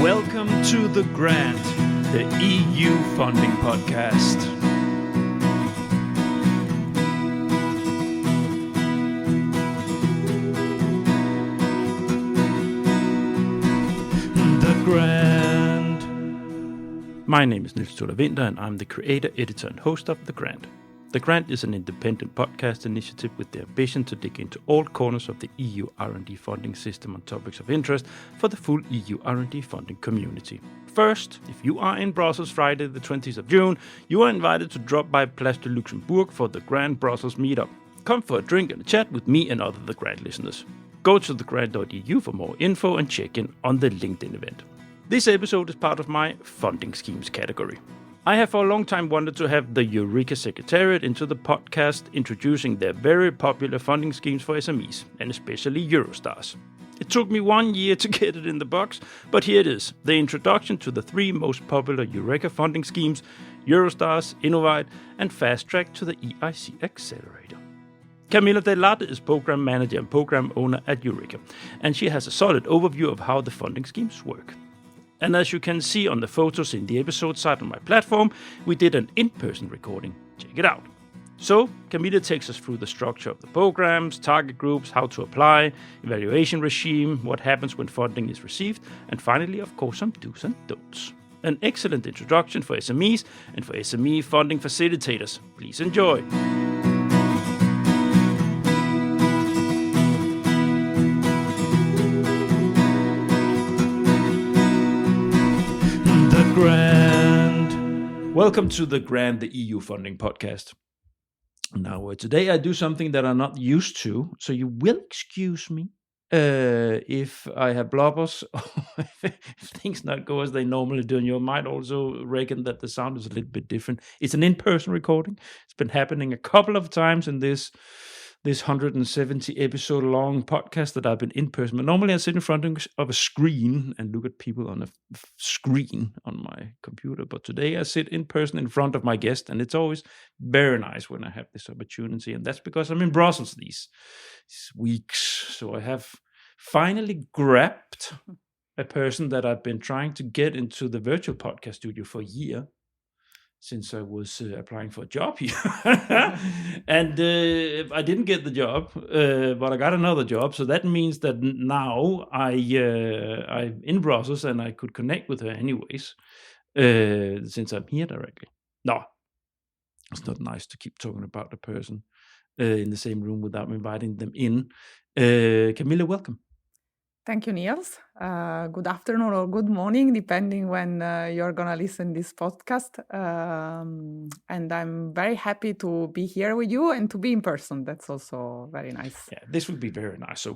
Welcome to The Grant, the EU funding podcast. The Grant. My name is Niels Tuller Winter, and I'm the creator, editor, and host of The Grant. The Grant is an independent podcast initiative with the ambition to dig into all corners of the EU R&D funding system on topics of interest for the full EU R&D funding community. First, if you are in Brussels Friday the 20th of June, you are invited to drop by Place de Luxembourg for the Grant Brussels meetup. Come for a drink and a chat with me and other The Grant listeners. Go to thegrant.eu for more info and check in on the LinkedIn event. This episode is part of my funding schemes category. I have for a long time wanted to have the EUREKA Secretariat into the podcast, introducing their very popular funding schemes for SMEs, and especially Eurostars. It took me 1 year to get it in the box, but here it is, the introduction to the three most popular EUREKA funding schemes, Eurostars, Innowwide and Fast Track to the EIC Accelerator. Camilla Del Latte is Program Manager and Program Owner at EUREKA, and she has a solid overview of how the funding schemes work. And as you can see on the photos in the episode site on my platform, we did an in-person recording. Check it out. So, Camilla takes us through the structure of the programs, target groups, how to apply, evaluation regime, what happens when funding is received, and finally, of course, some do's and don'ts. An excellent introduction for SMEs and for SME funding facilitators. Please enjoy. Grant. Welcome to The Grant, the EU funding podcast. Now, today I do something that I'm not used to, so you will excuse me if I have blubbers, if things not go as they normally do, and you might also reckon that the sound is a little bit different. It's an in-person recording. It's been happening a couple of times in this 170 episode long podcast that I've been in person. But normally I sit in front of a screen and look at people on a screen on my computer. But today I sit in person in front of my guest, and it's always very nice when I have this opportunity. And that's because I'm in Brussels these weeks. So I have finally grabbed a person that I've been trying to get into the virtual podcast studio for a year, since I was applying for a job here. And I didn't get the job, but I got another job. So that means that now I'm in Brussels and I could connect with her anyways, since I'm here directly. No, it's not nice to keep talking about the person in the same room without inviting them in. Camilla, welcome. Thank you, Niels. Good afternoon or good morning, depending when you're going to listen this podcast. And I'm very happy to be here with you and to be in person. That's also very nice. Yeah, this would be very nice. So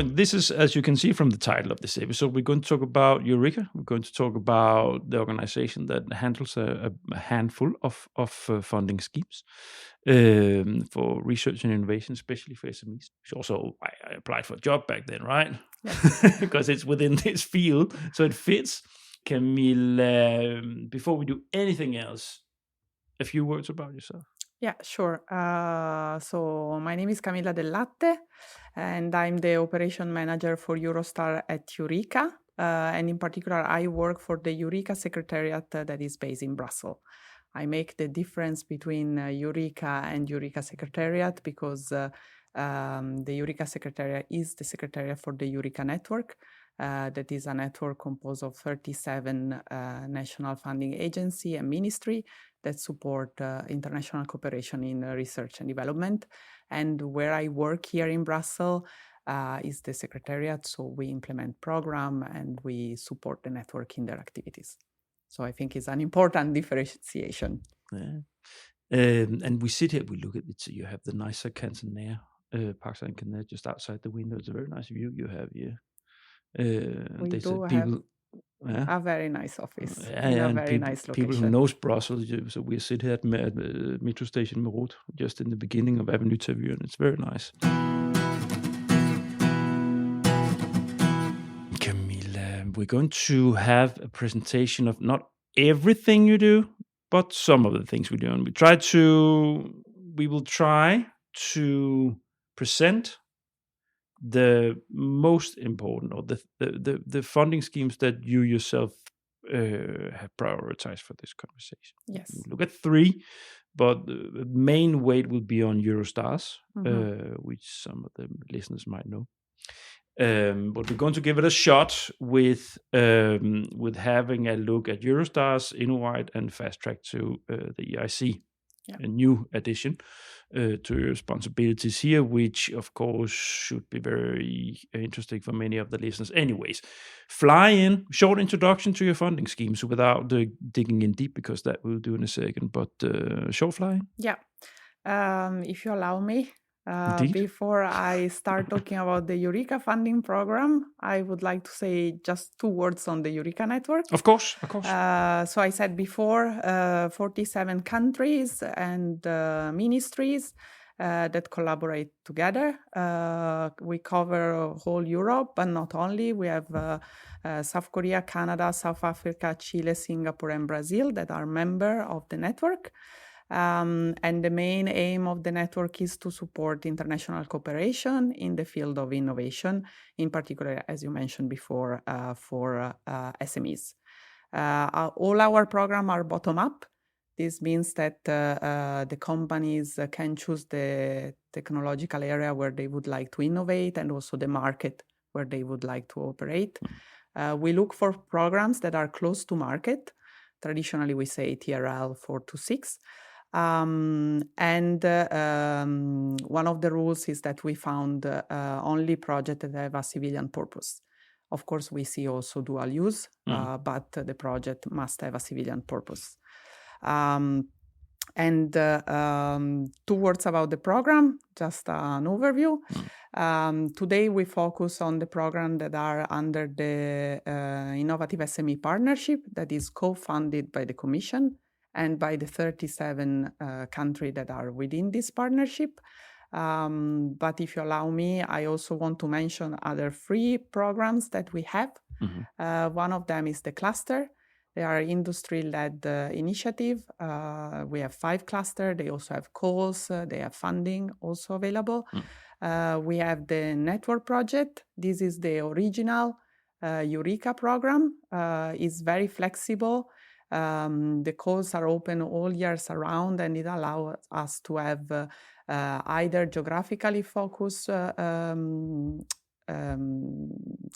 this is, as you can see from the title of this episode, we're going to talk about EUREKA. We're going to talk about the organization that handles a handful of funding schemes for research and innovation, especially for SMEs. Also, I applied for a job back then, right? Yes. Because it's within this field, so it fits. Camilla, before we do anything else, a few words about yourself. Yeah, sure. So my name is Camilla Del Latte, and I'm the operation manager for Eurostar at EUREKA. And in particular, I work for the EUREKA Secretariat that is based in Brussels. I make the difference between EUREKA and EUREKA Secretariat because the EUREKA Secretariat is the Secretariat for the EUREKA network. That is a network composed of 37 national funding agency and ministry that support international cooperation in research and development. And where I work here in Brussels is the Secretariat, so we implement program and we support the network in their activities. So I think it's an important differentiation. Yeah. And we sit here, we look at it, so you have the nicer Cantonair, Parks and Cantonair just outside the window. It's a very nice view you have here. We do have a very nice office in a very nice location. People who knows Brussels, so we sit here at metro station Merode, just in the beginning of Avenue Tavure, and it's very nice. Camilla, we're going to have a presentation of not everything you do, but some of the things we do, and we will try to present the most important, or the funding schemes that you yourself have prioritized for this conversation? Yes. Look at 3, but the main weight will be on Eurostars, which some of the listeners might know. But we're going to give it a shot with having a look at Eurostars, Innowwide and Fast Track to the EIC, a new addition to your responsibilities here, which of course should be very interesting for many of the listeners. Anyways, fly in, short introduction to your funding schemes without digging in deep, because that we'll do in a second, but short fly in. Yeah. If you allow me, Indeed. before I start talking about the EUREKA funding program, I would like to say just 2 words on the EUREKA network. Of course. So I said before, 47 countries and ministries that collaborate together. We cover whole Europe, but not only. We have South Korea, Canada, South Africa, Chile, Singapore, and Brazil that are member of the network. And the main aim of the network is to support international cooperation in the field of innovation, in particular, as you mentioned before, for SMEs. All our programs are bottom-up. This means that the companies can choose the technological area where they would like to innovate and also the market where they would like to operate. We look for programs that are close to market. Traditionally, we say TRL 4 to 6. One of the rules is that we found only projects that have a civilian purpose. Of course, we see also dual use, but the project must have a civilian purpose. 2 words about the program, just an overview. Today, we focus on the program that are under the Innovative SME Partnership that is co-funded by the Commission and by the 37 countries that are within this partnership. But if you allow me, I also want to mention other 3 programs that we have. One of them is the cluster. They are industry-led initiative. We have 5 clusters. They also have calls. They have funding also available. We have the network project. This is the original EUREKA program. It's very flexible. The calls are open all years around, and it allows us to have either geographically focused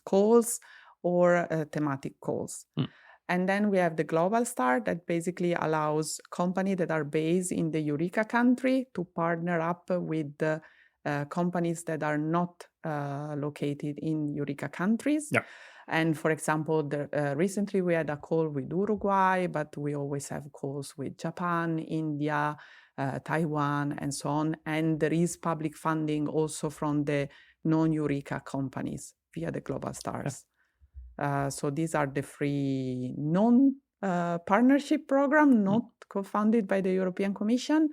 calls or thematic calls. And then we have the Global Star that basically allows companies that are based in the EUREKA country to partner up with the companies that are not located in EUREKA countries. Yeah. And for example, recently we had a call with Uruguay, but we always have calls with Japan, India, Taiwan, and so on. And there is public funding also from the non-EUREKA companies via the Global Stars. So these are the 3 non-partnership programs, not co-funded by the European Commission.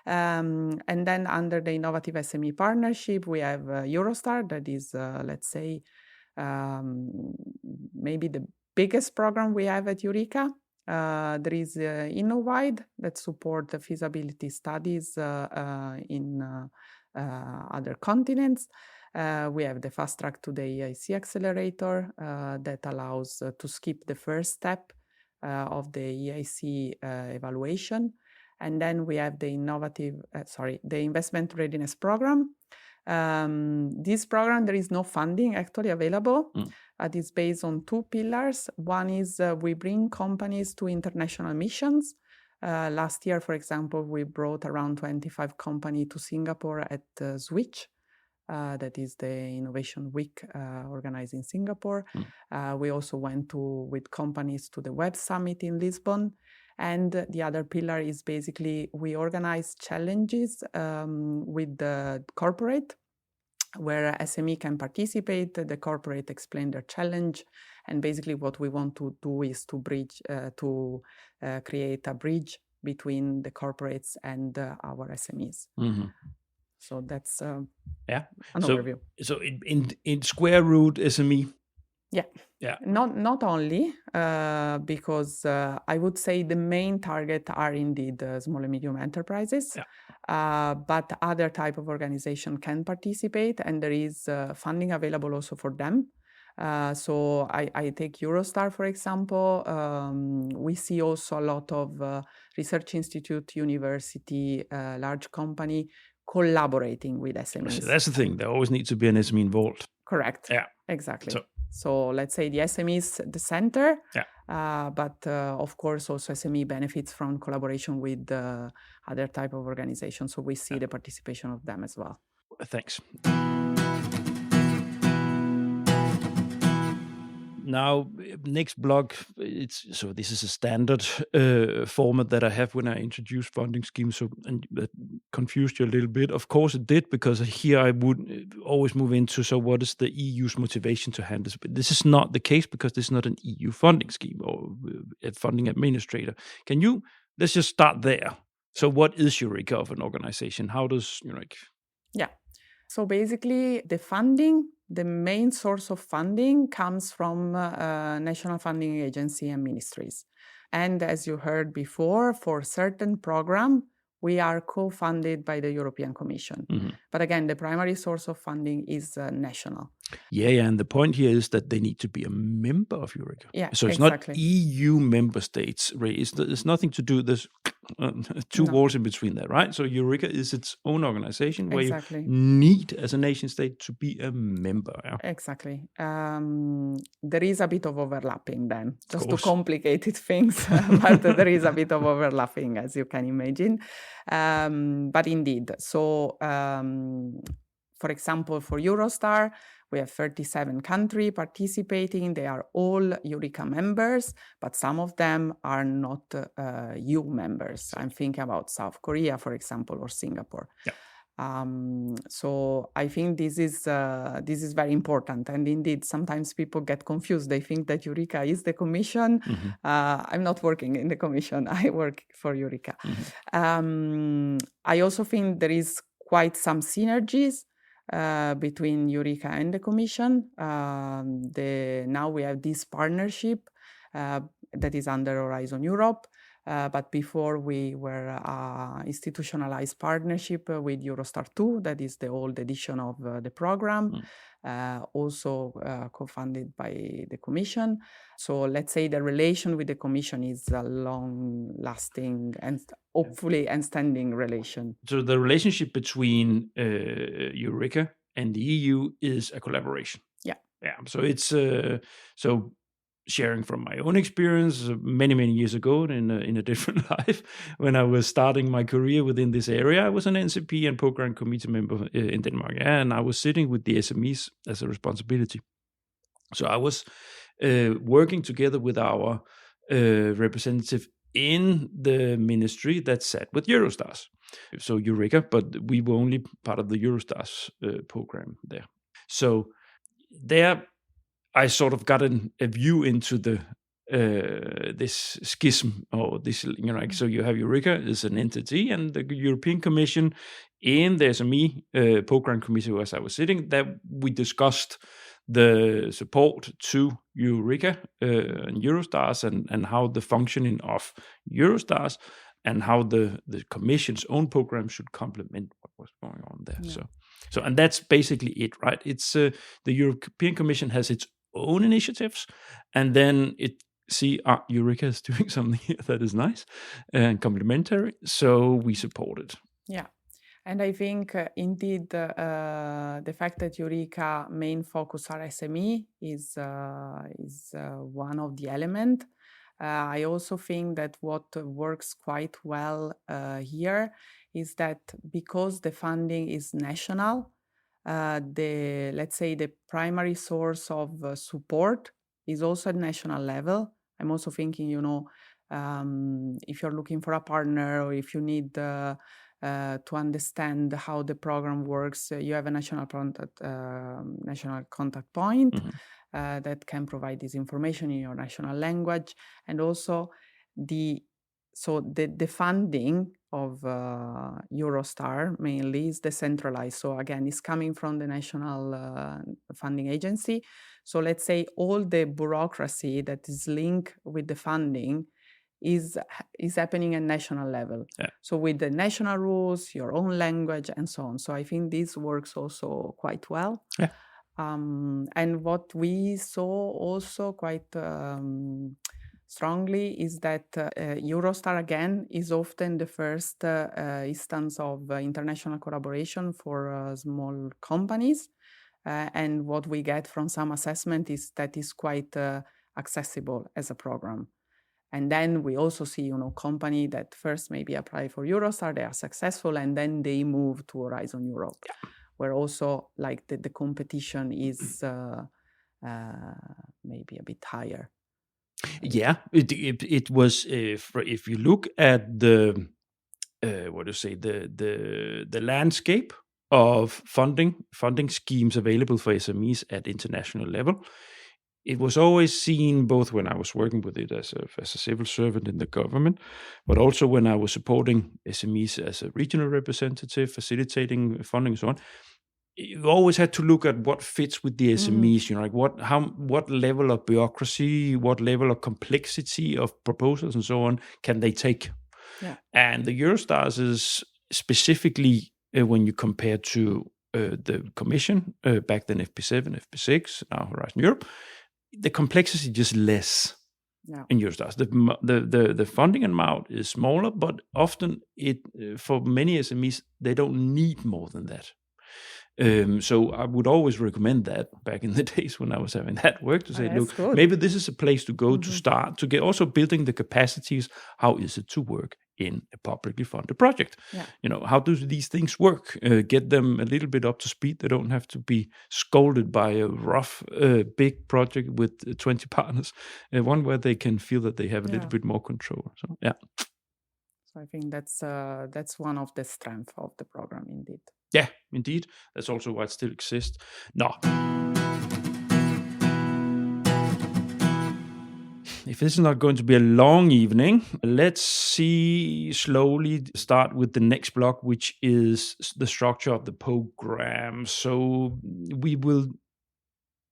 And then under the Innovative SME Partnership, we have Eurostar, that is, let's say, maybe the biggest program we have at EUREKA. There is Innowwide that support the feasibility studies in other continents. We have the Fast Track to the EIC Accelerator that allows to skip the first step of the EIC evaluation. And then we have the Investment Readiness Program. This program, there is no funding actually available. It is based on 2 pillars. One is we bring companies to international missions. Last year, for example, we brought around 25 companies to Singapore at Switch. That is the Innovation Week organized in Singapore. We also went with companies to the Web Summit in Lisbon. And the other pillar is basically we organize challenges with the corporate where SME can participate, the corporate explain their challenge. And basically what we want to do is to create a bridge between the corporates and our SMEs. So that's an overview. So in square root SME, Yeah. Yeah. Not only because I would say the main target are indeed small and medium enterprises, but other type of organization can participate, and there is funding available also for them. So I take Eurostar, for example. We see also a lot of research institute, university, large company collaborating with SMEs. So that's the thing. There always needs to be an SME involved. Correct. Yeah. Exactly. So let's say the SME is the center, but of course also SME benefits from collaboration with other type of organizations. So we see the participation of them as well. Thanks. Now, next blog, this is a standard format that I have when I introduce funding schemes. So, and that confused you a little bit. Of course it did, because here I would always move into, so what is the EU's motivation to handle this? But this is not the case, because this is not an EU funding scheme or a funding administrator. Let's just start there. So what is Eureka of an organization? How does Eureka? Yeah. So basically the main source of funding comes from national funding agency and ministries. And as you heard before, for certain program, we are co-funded by the European Commission. Mm-hmm. But again, the primary source of funding is national. Yeah, and the point here is that they need to be a member of Eureka. Yeah, so it's exactly. not EU member states. It's nothing to do with this two walls in between there, right? So Eureka is its own organization where you need, as a nation state, to be a member. Yeah? Exactly. There is a bit of overlapping then, just to complicate things, but there is a bit of overlapping, as you can imagine. But indeed, so for example, for Eurostar, we have 37 countries participating. They are all Eureka members, but some of them are not EU members. I'm thinking about South Korea, for example, or Singapore. Yeah. So I think this is very important. And indeed, sometimes people get confused. They think that Eureka is the Commission. Mm-hmm. I'm not working in the Commission. I work for Eureka. Mm-hmm. I also think there is quite some synergies between Eureka and the Commission. Now we have this partnership that is under Horizon Europe. But before we were institutionalized partnership with Eurostar 2, that is the old edition of the program, also co-funded by the Commission. So let's say the relation with the Commission is a long-lasting and hopefully and standing relation. So the relationship between Eureka and the EU is a collaboration. Yeah. So it's sharing from my own experience many years ago in a different life, when I was starting my career within this area. I was an NCP and program committee member in Denmark, and I was sitting with the SMEs as a responsibility. So I was working together with our representative in the ministry that sat with Eurostars. So Eureka, but we were only part of the Eurostars program there. So there I sort of got a view into this schism, or this, so you have Eureka as an entity, and the European Commission in the SME program committee, as I was sitting, that we discussed the support to Eureka and Eurostars, and how the functioning of Eurostars and how the Commission's own program should complement what was going on there. Yeah. So and that's basically it, right? It's the European Commission has its own initiatives, and then Eureka is doing something here that is nice and complementary, so we support it. Yeah. And I think indeed the fact that Eureka main focus are SME is one of the elements. I also think that what works quite well here is that because the funding is national, let's say the primary source of support is also at national level. I'm also thinking, if you're looking for a partner, or if you need to understand how the program works, you have a national contact point. Mm-hmm. That can provide this information in your national language. And also the funding of Eurostar mainly is decentralized. So again, it's coming from the national funding agency. So let's say all the bureaucracy that is linked with the funding is happening at national level. Yeah. So with the national rules, your own language, and so on. So I think this works also quite well. Yeah. And what we saw also quite strongly is that Eurostar, again, is often the first instance of international collaboration for small companies. And what we get from some assessment is that is quite accessible as a program. And then we also see, company that first maybe apply for Eurostar, they are successful, and then they move to Horizon Europe, where also like the competition is maybe a bit higher. Yeah, it was. If you look at the the landscape of funding schemes available for SMEs at international level, it was always seen, both when I was working with it as a civil servant in the government, but also when I was supporting SMEs as a regional representative, facilitating funding and so on. You always had to look at what fits with the SMEs, like what level of bureaucracy, what level of complexity of proposals and so on can they take. Yeah. And the Eurostars is specifically when you compare to the Commission, back then FP7, FP6, now Horizon Europe, the complexity is just less in Eurostars. The funding amount is smaller, but often for many SMEs, they don't need more than that. So I would always recommend that back in the days when I was having that work to say, look, maybe this is a place to go to start, to get also building the capacities. How is it to work in a publicly funded project? Yeah. How do these things work? Get them a little bit up to speed. They don't have to be scolded by a rough, big project with 20 partners. One where they can feel that they have a little bit more control. So, yeah. So I think that's one of the strengths of the program, indeed. Yeah, indeed. That's also why it still exists. No. If this is not going to be a long evening, let's slowly start with the next block, which is the structure of the program. So we will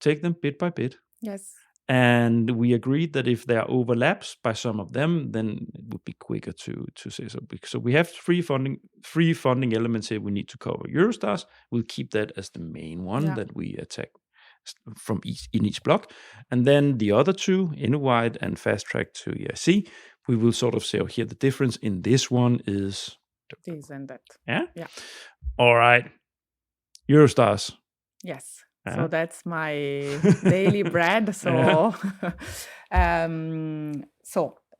take them bit by bit. Yes. And we agreed that if there are overlaps by some of them, then it would be quicker to say so. So we have three funding elements here we need to cover. Eurostars, we'll keep that as the main one that we attack in each block. And then the other two, Innowwide and Fast Track to EIC, we will sort of say, here the difference in this one is this and that. Yeah? Yeah. All right. Eurostars. Yes. So that's my daily bread. So,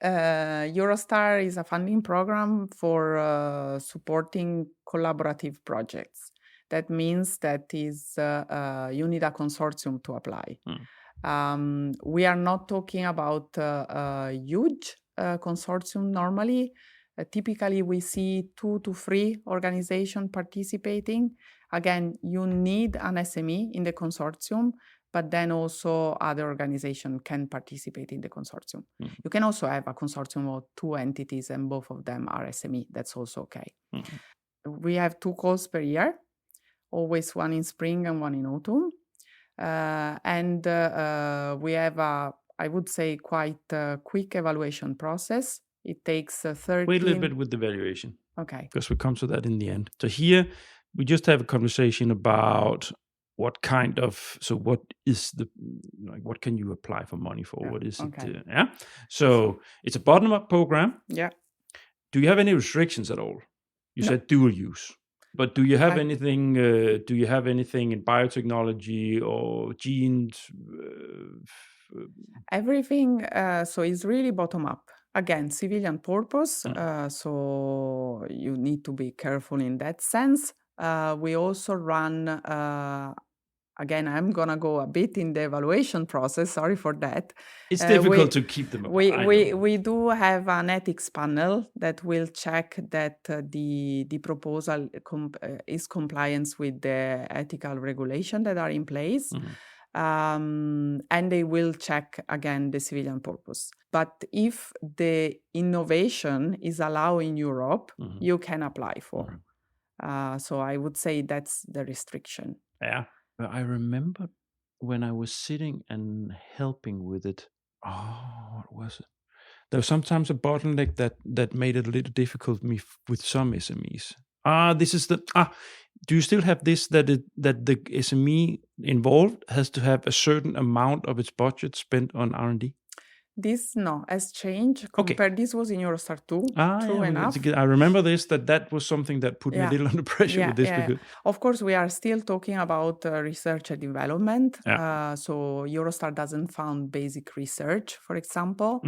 Eurostar is a funding program for supporting collaborative projects. That means that you need a consortium to apply. We are not talking about a huge consortium normally. Typically, we see 2 to 3 organizations participating. Again, you need an SME in the consortium, but then also other organizations can participate in the consortium. You can also have a consortium of 2 entities and both of them are SME. That's also okay. We have 2 calls per year, always one in spring and one in autumn. We have I would say, quite a quick evaluation process. It takes 13... Wait a little bit with the evaluation. Okay. Because we come to that in the end. So here, we just have a conversation about what is what can you apply for money for? What is it? So it's a bottom-up program. Yeah. Do you have any restrictions at all? You said dual use. But do you have anything? Do you have anything in biotechnology or genes? Everything. So it's really bottom up. Again, civilian purpose. So you need to be careful in that sense. We also run. Again, I'm gonna go a bit in the evaluation process. Sorry for that. It's difficult to keep them apart. We do have an ethics panel that will check that the proposal is compliance with the ethical regulation that are in place. And they will check again the civilian purpose. But if the innovation is allowed in Europe, you can apply for. So I would say that's the restriction. Yeah. I remember when I was sitting and helping with it. Oh, what was it? There was sometimes a bottleneck that made it a little difficult with some SMEs. This is the do you still have this that the SME involved has to have a certain amount of its budget spent on R&D? This has changed. Okay. Compared, this was in Eurostar 2, true enough. I remember this, that was something that put me a little under pressure with this. Because of course, we are still talking about research and development. Yeah. So Eurostar doesn't fund basic research, for example.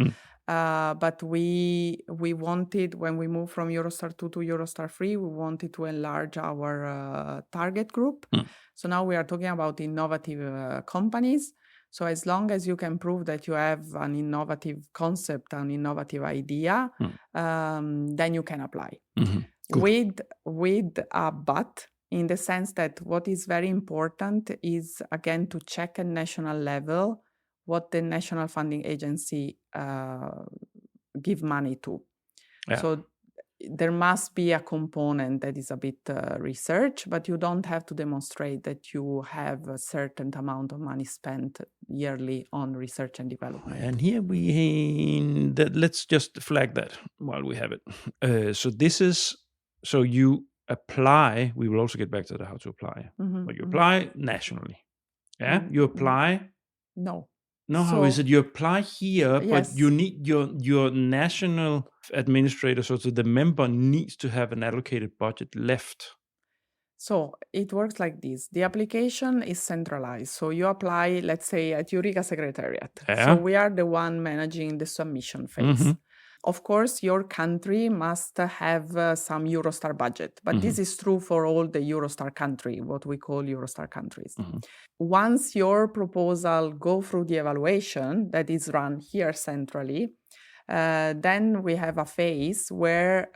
But we wanted, when we moved from Eurostar 2 to Eurostar 3, we wanted to enlarge our target group. So now we are talking about innovative companies. So as long as you can prove that you have an innovative concept, an innovative idea, then you can apply. With a but, in the sense that what is very important is, again, to check at national level what the national funding agency give money to. Yeah. So there must be a component that is a bit research, but you don't have to demonstrate that you have a certain amount of money spent yearly on research and development. And here let's just flag that while we have it. So you apply. We will also get back to how to apply, but you apply nationally. Yeah, you apply. No. No, how is it? You apply here, yes, but you need your national administrator, so the member needs to have an allocated budget left. So it works like this. The application is centralized. So you apply, let's say, at EUREKA Secretariat. Yeah. So we are the one managing the submission phase. Of course, your country must have some Eurostar budget, but this is true for all the Eurostar country, what we call Eurostar countries. Once your proposal go through the evaluation that is run here centrally, then we have a phase where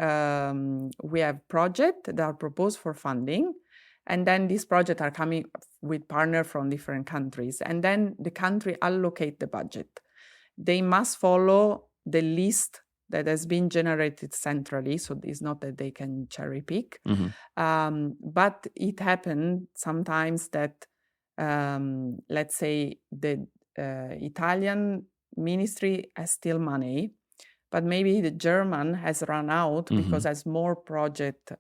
we have projects that are proposed for funding, and then these projects are coming with partners from different countries, and then the country allocate the budget. They must follow the list that has been generated centrally, so it's not that they can cherry pick. But it happened sometimes that, let's say, the Italian ministry has still money, but maybe the German has run out because has more project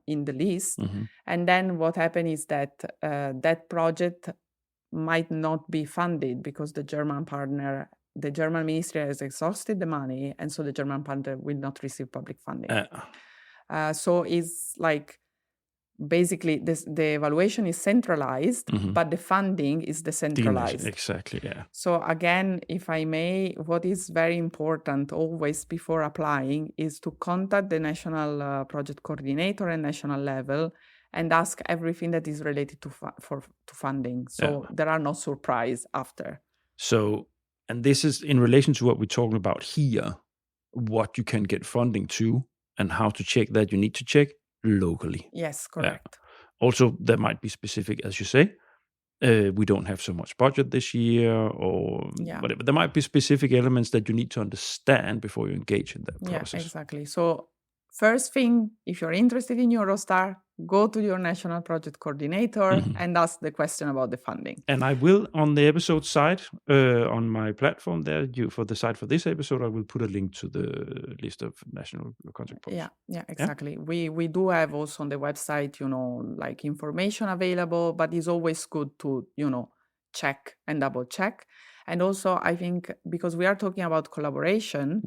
in the list. And then what happened is that that project might not be funded because the German ministry has exhausted the money, and so the German partner will not receive public funding. So it's like, basically, the evaluation is centralized, but the funding is decentralized. Exactly, yeah. So again, if I may, what is very important always before applying is to contact the national project coordinator at national level and ask everything that is related to funding. So there are no surprises after. So, and this is in relation to what we're talking about here, what you can get funding to and how to check that. You need to check locally. Yes, correct. Also, there might be specific, as you say, we don't have so much budget this year or whatever. There might be specific elements that you need to understand before you engage in that process. Yeah, exactly. So first thing, if you're interested in Eurostar, go to your national project coordinator and ask the question about the funding. And I will, on the episode site, on my platform there, for the site for this episode, I will put a link to the list of national contact points. Yeah, exactly. Yeah? We do have also on the website, like information available, but it's always good to, check and double check. And also, I think, because we are talking about collaboration,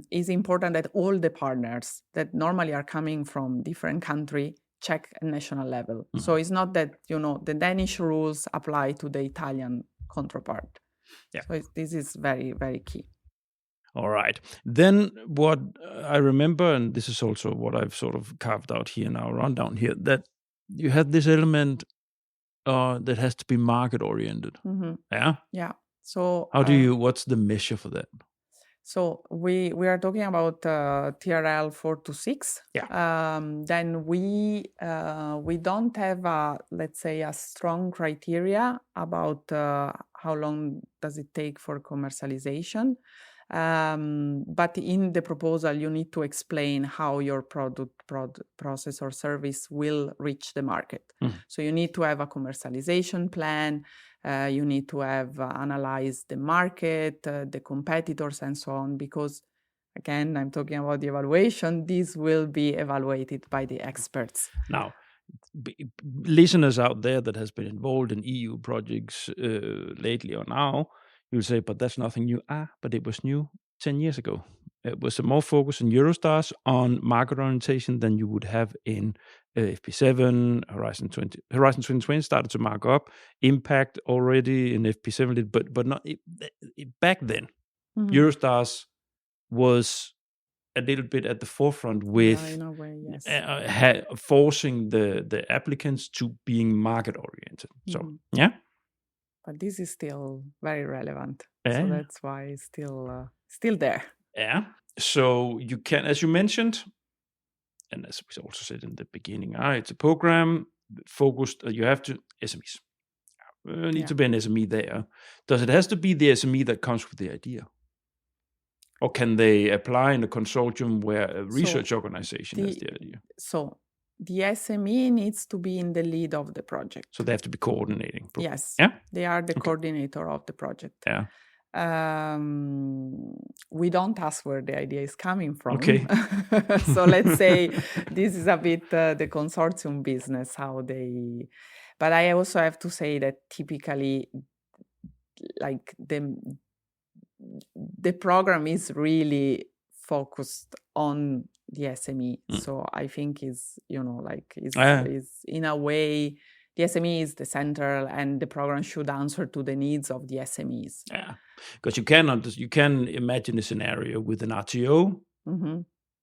it's important that all the partners that normally are coming from different countries check at national level. So it's not that, the Danish rules apply to the Italian counterpart. Yeah. So this is very, very key. All right. Then what I remember, and this is also what I've sort of carved out here in our rundown here, that you had this element that has to be market oriented. Yeah? Yeah. So what's the measure for that? So we are talking about TRL 4 to 6. Yeah. Then we don't have let's say a strong criteria about how long does it take for commercialization. But in the proposal, you need to explain how your product, process, or service will reach the market. So you need to have a commercialization plan. You need to have analyzed the market, the competitors, and so on, because again, I'm talking about the evaluation. This will be evaluated by the experts. Now, listeners out there that has been involved in EU projects lately or now, you'll say, but that's nothing new. But it was new 10 years ago. It was a more focus in Eurostars on market orientation than you would have in FP7, Horizon 2020 started to mark up, Impact already in FP7, but not back then. Eurostars was a little bit at the forefront with in a way, yes. forcing the applicants to being market oriented. So yeah, but this is still very relevant. So that's why it's still there. Yeah. So you can, as you mentioned, and as we also said in the beginning, it's a program focused. You have to SMEs. Need to be an SME there. Does it has to be the SME that comes with the idea? Or can they apply in a consortium where a research organization has the idea? So the SME needs to be in the lead of the project. So they have to be coordinating. Yes. Yeah. They are the coordinator of the project. Yeah. We don't ask where the idea is coming from. Okay. So let's say this is a bit the consortium business, how they... But I also have to say that typically, like the program is really focused on the SME. So I think is in a way, the SME is the central, and the program should answer to the needs of the SMEs. Yeah, because you can imagine a scenario with an RTO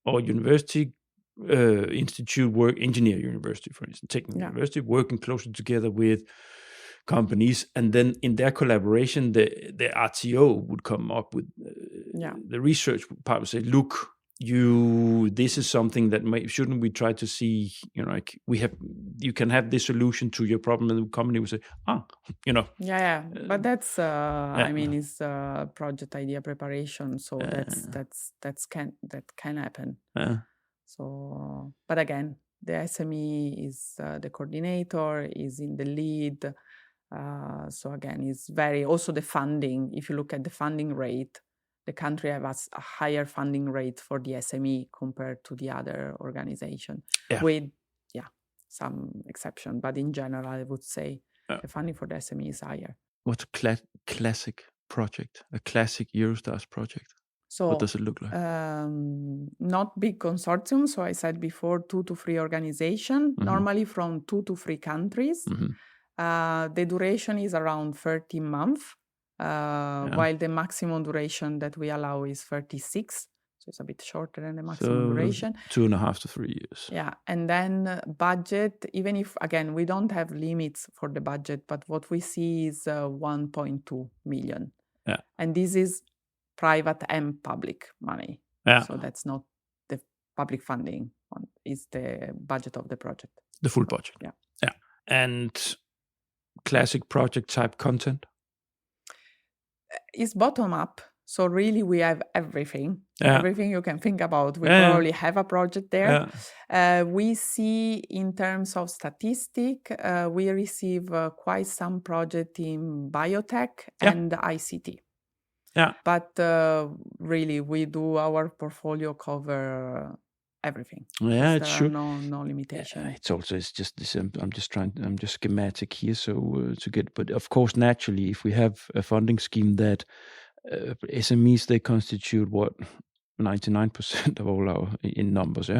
or university engineer university, for instance, technical university, working closely together with companies, and then in their collaboration, the RTO would come up with the research part would say, look, this is something that shouldn't we try to see, you can have this solution to your problem, and the company would say, but that's I mean, it's project idea preparation, so that can happen. So, but again, the SME is the coordinator, is in the lead. So again, it's also the funding. If you look at the funding rate, the country has a higher funding rate for the SME compared to the other organization, with some exception. But in general, I would say the funding for the SME is higher. What's a classic project, a classic Eurostars project? So what does it look like? Not big consortium. So I said before, 2 to 3 organizations, normally from 2 to 3 countries. The duration is around 30 months, while the maximum duration that we allow is 36. So it's a bit shorter than the maximum duration. 2.5 to 3 years. Yeah. And then budget, even if, again, we don't have limits for the budget, but what we see is 1.2 million. Yeah. And this is private and public money. Yeah. So that's not the public funding, it's the budget of the project. The full budget. Yeah. Yeah. And classic project type content? It's bottom up. So really we have everything you can think about. We probably have a project there. We see in terms of statistic, we receive quite some project in biotech and ICT. Yeah. But really we do our portfolio cover everything. Yeah, it's true. No limitation. It's just this. I'm just schematic here, so to get. But of course, naturally, if we have a funding scheme that SMEs, they constitute 99% of all our in numbers,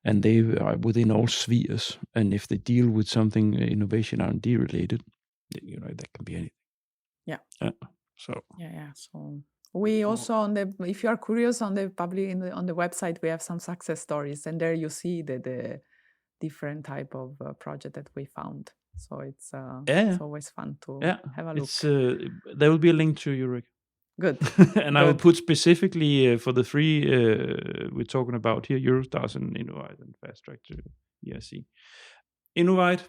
and they are within all spheres. And if they deal with something innovation R&D related, that can be anything. Yeah. So. Yeah. So. We also if you are curious on the on the website, we have some success stories, and there you see the different type of project that we found. So it's always fun to have a look. There will be a link to EUREKA. Good. And I will put specifically for the 3 we're talking about here, Eurostars and Innowwide and Fast Track to EIC. Innowwide,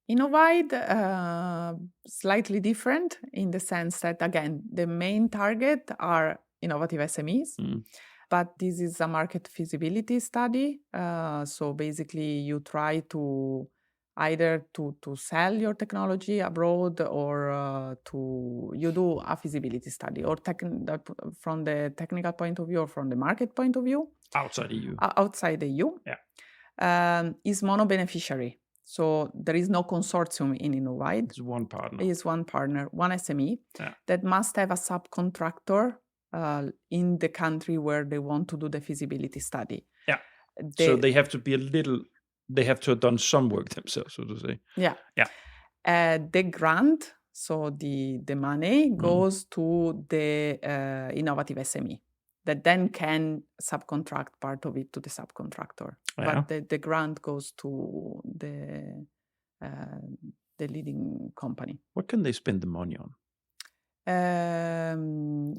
Innowwide, slightly different in the sense that, again, the main target are innovative SMEs, but this is a market feasibility study. So basically, you try to either to sell your technology abroad or you do a feasibility study, or from the technical point of view or from the market point of view. Outside EU. Outside the EU. Yeah. Is mono-beneficiary. So there is no consortium in Innowwide. It's one partner. It is one partner, one SME that must have a subcontractor in the country where they want to do the feasibility study. Yeah. So they have to be they have to have done some work themselves, so to say. Yeah. Yeah. The grant, so the money goes to the innovative SME that then can subcontract part of it to the subcontractor. Yeah. But the grant goes to the leading company. What can they spend the money on?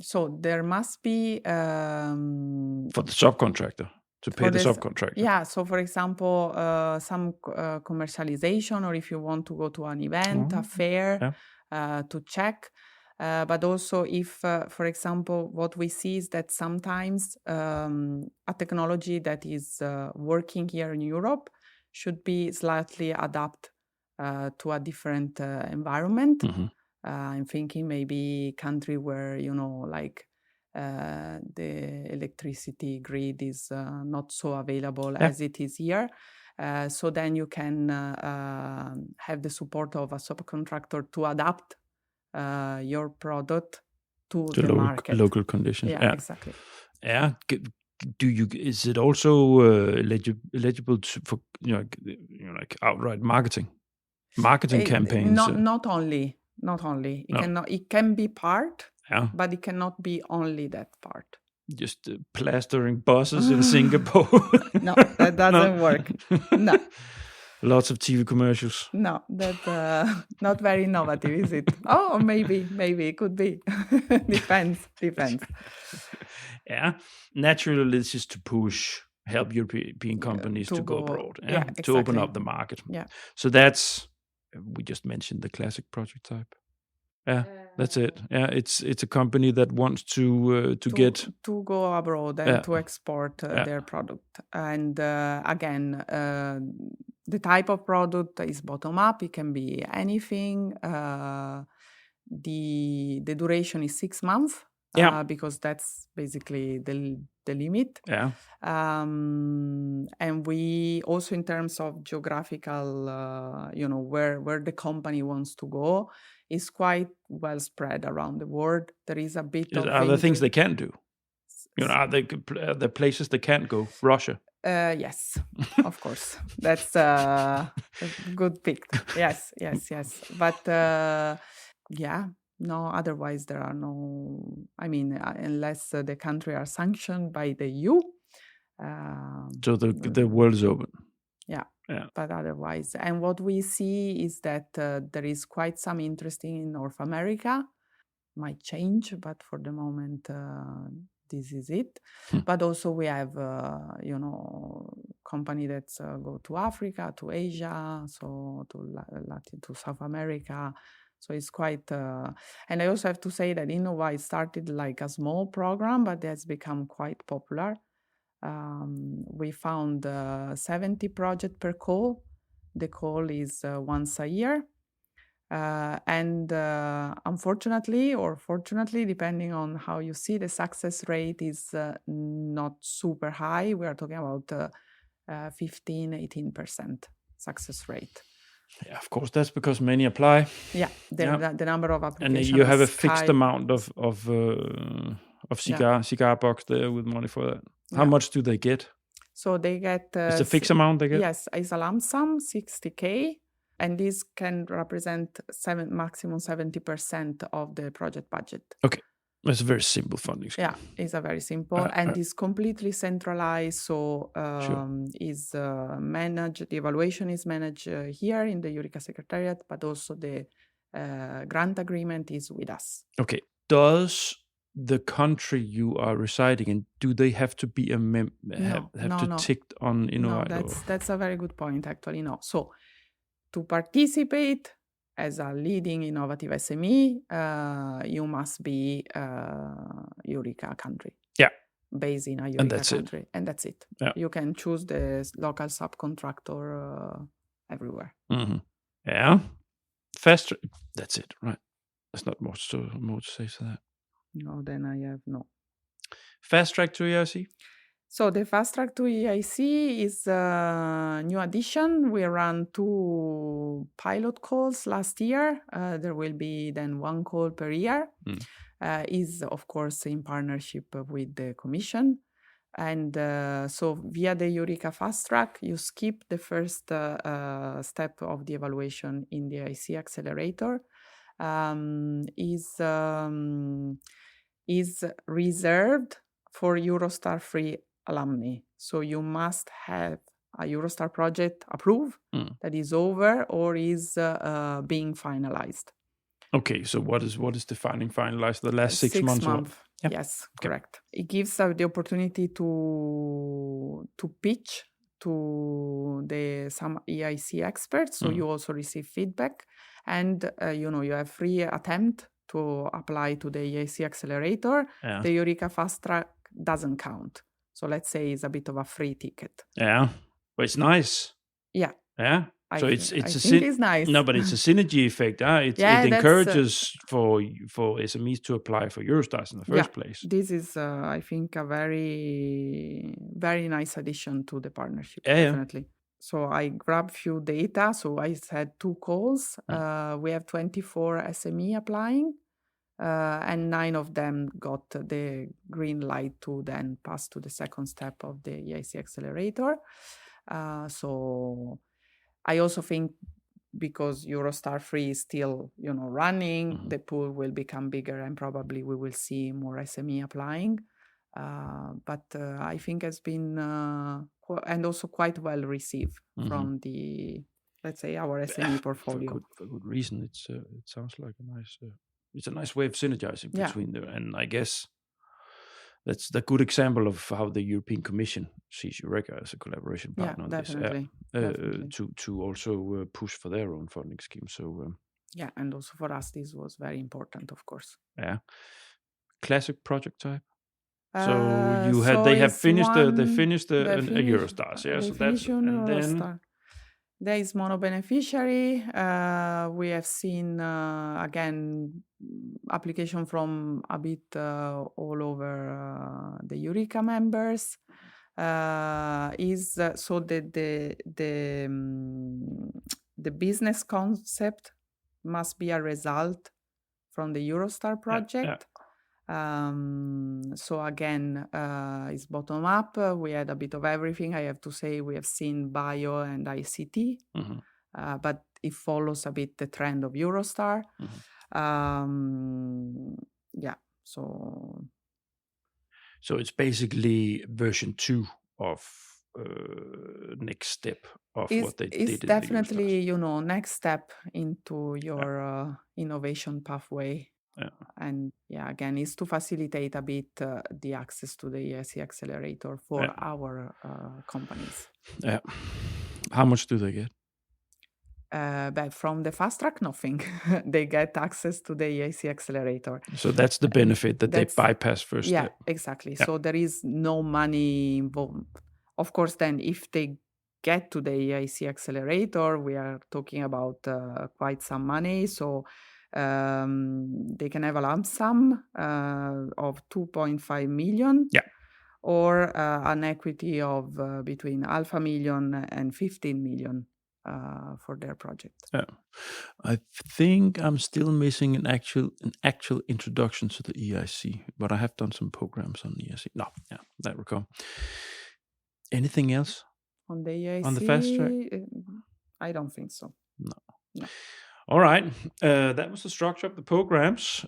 So there must be... for the subcontractor, to pay the subcontractor. Yeah, so for example, some commercialization, or if you want to go to an event, a fair, to check. But also if, for example, what we see is that sometimes a technology that is working here in Europe should be slightly adapted to a different environment. I'm thinking maybe country where, the electricity grid is not so available as it is here. So then you can have the support of a subcontractor to adapt your product to the market. Local conditions. Yeah, exactly. Yeah. Is it also eligible for like outright marketing campaigns? Not only. It can be part, but it cannot be only that part. Just plastering buses in Singapore. No, that doesn't work. No. Lots of TV commercials. No, that not very innovative, is it? Oh, maybe it could be. Depends. Yeah, naturally, this is to help European companies to go abroad, exactly. To open up the market. Yeah. So we just mentioned the classic project type. Yeah, that's it. Yeah, it's a company that wants to go abroad and to export their product. And again, the type of product is bottom up. It can be anything. The duration is 6 months. Because that's basically the limit. Yeah. And we also, in terms of geographical, where the company wants to go, is quite well spread around the world. There is a bit of... Are there things they can do? Are there places they can't go? Russia? Yes, of course. That's a good pick. Yes. But no, otherwise there are no... unless the country are sanctioned by the EU. So the world is open. Yeah. But otherwise, and what we see is that there is quite some interest in North America. Might change, but for the moment, this is it. But also we have, company that go to Africa, to Asia, so to South America. So it's quite, and I also have to say that Innowwide started like a small program, but it has become quite popular. We found 70 projects per call. The call is once a year. And unfortunately or fortunately, depending on how you see, the success rate is not super high. We are talking about 15-18% success rate. Yeah, of course, that's because many apply. Yeah, the number of applications. And you have a fixed amount of cigar box there with money for that. How much do they get? So they get... it's a fixed amount they get? Yes, it's a lump sum, 60K. And this can represent maximum 70% of the project budget. Okay. It's a very simple funding scheme. Yeah, it's a very simple. And it's completely centralized. So is managed, the evaluation is managed here in the EUREKA Secretariat, but also the grant agreement is with us. Okay. Does the country you are residing in, do they have to be a No. tick on Innowwide? No, that's a very good point, actually. No. So to participate as a leading innovative SME, you must be EUREKA country. Yeah. Based in a And EUREKA that's country. And that's it. Yeah. You can choose the local subcontractor everywhere. Mm-hmm. Yeah. Fast track. That's it, right? There's not more to say to that. No, then I have no. Fast track to EIC? So the fast track to EIC is a new addition. We ran 2 pilot calls last year. There will be then 1 call per year. Is of course in partnership with the Commission. And so via the EUREKA Fast Track, you skip the first step of the evaluation in the EIC Accelerator. Is reserved for Eurostar free alumni. So you must have a Eurostar project approved that is over or is being finalized. Okay, so what is defining finalized? The last 6 months? Yeah. Yes, correct. It gives the opportunity to pitch to some EIC experts, so you also receive feedback, and you have free attempt to apply to the EIC Accelerator. Yeah. The EUREKA Fast Track doesn't count, so let's say it's a bit of a free ticket. Yeah, but it's nice. Yeah. Yeah. So I think it's nice. No, but it's a synergy effect. It encourages for SMEs to apply for Eurostars in the first place. This is, I think, a very, very nice addition to the partnership. Yeah, definitely. So I grabbed few data. So I had 2 calls. We have 24 SME applying, and 9 of them got the green light to then pass to the second step of the EIC Accelerator. So I also think because Eurostar Free is still, running, the pool will become bigger and probably we will see more SME applying. But I think has been and also quite well received from the, let's say, our SME portfolio. For good reason. It sounds like it's a nice way of synergizing between them, and I guess that's the good example of how the European Commission sees EUREKA as a collaboration partner on definitely. this, to also push for their own funding scheme. So and also for us, this was very important, of course. Yeah, classic project type. So they finished the Eurostars. Yeah, so that's and then. There is mono-beneficiary. We have seen, again, application from a bit all over the EUREKA members. So the business concept must be a result from the Eurostar project. So again, it's bottom up. We had a bit of everything. I have to say we have seen bio and ICT, but it follows a bit the trend of Eurostar. So it's basically version 2 of next step of what they did. It's definitely, next step into your innovation pathway. And again, is to facilitate a bit the access to the EIC Accelerator for our companies. Yeah. How much do they get? But from the fast track, nothing. They get access to the EIC Accelerator. So that's the benefit that they bypass first step. Yeah, exactly. Yeah. So there is no money involved. Of course, then if they get to the EIC Accelerator, we are talking about quite some money. So they can have a lump sum of 2.5 million, or an equity of between $500,000 and 15 million for their project. Yeah, I think I'm still missing an actual introduction to the EIC, but I have done some programs on EIC. No, that will come. Anything else on the EIC? On the fast track? I don't think so. No. All right, that was the structure of the programs.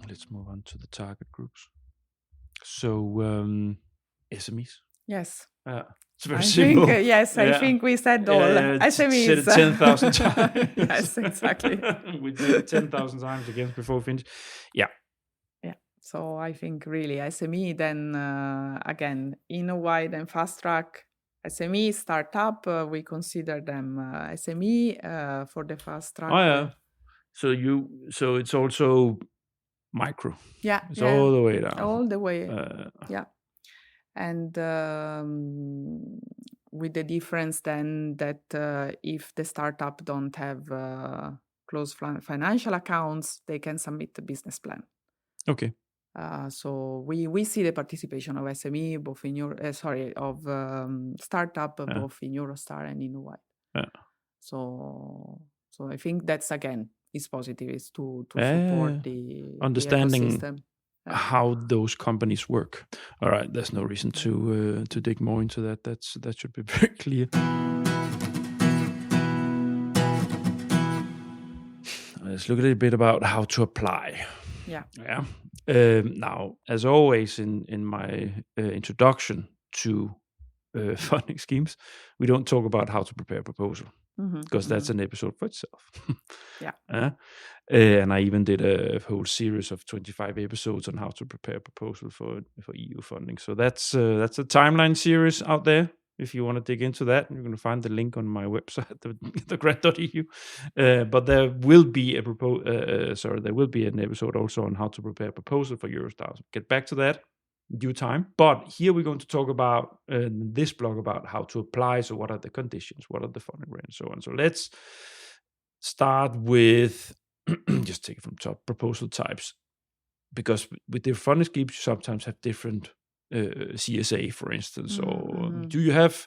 Let's move on to the target groups. So, SMEs. Yes. It's very simple. I think we said all SMEs. Said it 10,000 times. Yes, exactly. We did it 10,000 times again before we finish. Yeah. So I think really SME, then again, Innowwide and Fast Track. SME, startup, we consider them SME for the Fast Track. Oh yeah. So it's also micro. Yeah. It's yeah. all the way down. All the way. Yeah. And with the difference then that if the startup don't have closed financial accounts, they can submit the business plan. Okay. So we see the participation of SME both in startup both in Eurostar and Innowwide. Yeah. So I think that's again is positive, is to Yeah. support the Understanding ecosystem. how those companies work. All right, there's no reason to dig more into that. That should be very clear. Let's look a little bit about how to apply. Yeah. Now, as always in my introduction to funding schemes, we don't talk about how to prepare a proposal because that's an episode for itself. And I even did a whole series of 25 episodes on how to prepare a proposal for EU funding. So that's a timeline series out there. If you want to dig into that, you're going to find the link on my website, thegrant.eu. But there will be there will be an episode also on how to prepare a proposal for Eurostars. Get back to that in due time. But here we're going to talk about this blog about how to apply. So what are the conditions? What are the funding rates and so on? So let's start with just take it from top, proposal types, because with the funding schemes you sometimes have different CSA, for instance, or do you have?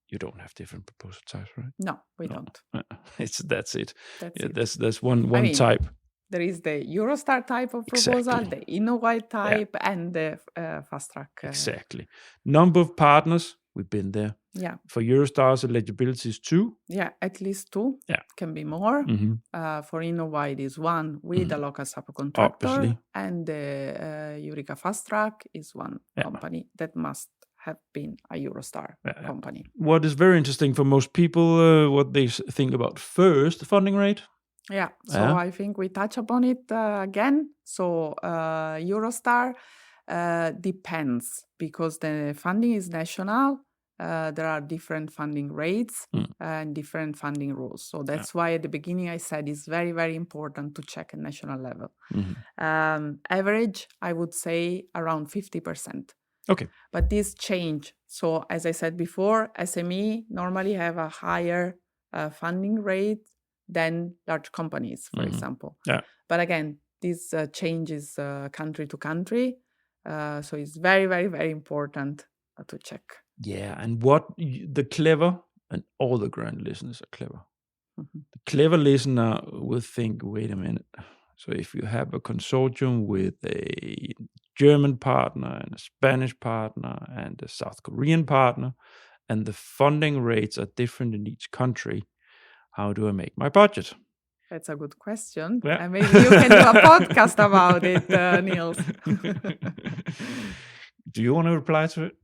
You don't have different proposal types, right? No, we don't. That's it. That's it. That's one type. There is the Eurostar type of proposal, the Innowwide type, and the Fast Track. Exactly. Number of partners, we've been there. Yeah. For Eurostars, eligibility is 2. Yeah, at least 2. Yeah. Can be more. For Innowwide is 1 with a local subcontractor. Obviously. And the EUREKA Fast Track is 1 company that must have been a Eurostar company. What is very interesting for most people, what they think about first, the funding rate. Yeah, so I think we touch upon it again. So Eurostar depends because the funding is national. There are different funding rates and different funding rules. So that's why at the beginning I said it's very, very important to check at national level. Average, I would say around 50%. Okay. But this change. So as I said before, SME normally have a higher funding rate than large companies, for example. Yeah. But again, this changes country to country. So it's very, very, very important to check. Yeah, and what the clever, and all the grant listeners are clever. The clever listener will think, wait a minute. So if you have a consortium with a German partner and a Spanish partner and a South Korean partner, and the funding rates are different in each country, how do I make my budget? That's a good question. Yeah. And maybe you can do a podcast about it, Niels. Do you want to reply to it?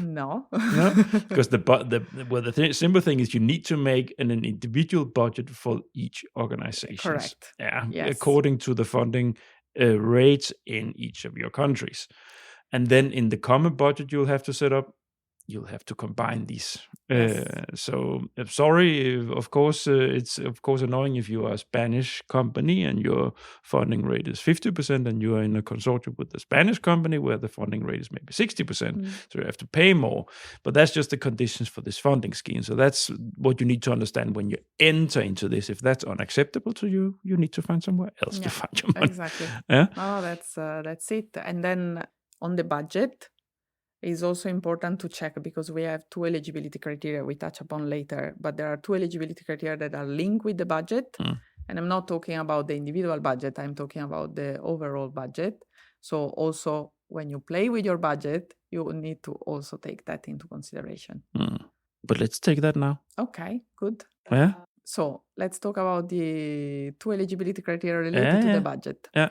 No. No, because the simple thing is you need to make an individual budget for each organization. Correct. Yeah, yes. According to the funding rates in each of your countries, and then in the common budget you'll have to set up. You'll have to combine these. Yes. So sorry, of course, it's of course annoying if you are a Spanish company and your funding rate is 50% and you are in a consortium with a Spanish company where the funding rate is maybe 60%. So you have to pay more. But that's just the conditions for this funding scheme. So that's what you need to understand when you enter into this. If that's unacceptable to you, you need to find somewhere else to find your money. Exactly. Yeah? Oh, that's it. And then on the budget, is also important to check because we have 2 eligibility criteria we touch upon later, but there are 2 eligibility criteria that are linked with the budget. And I'm not talking about the individual budget, I'm talking about the overall budget. So also when you play with your budget, you need to also take that into consideration. But let's take that now. Okay, good. Yeah. So let's talk about the 2 eligibility criteria related to the budget. Yeah.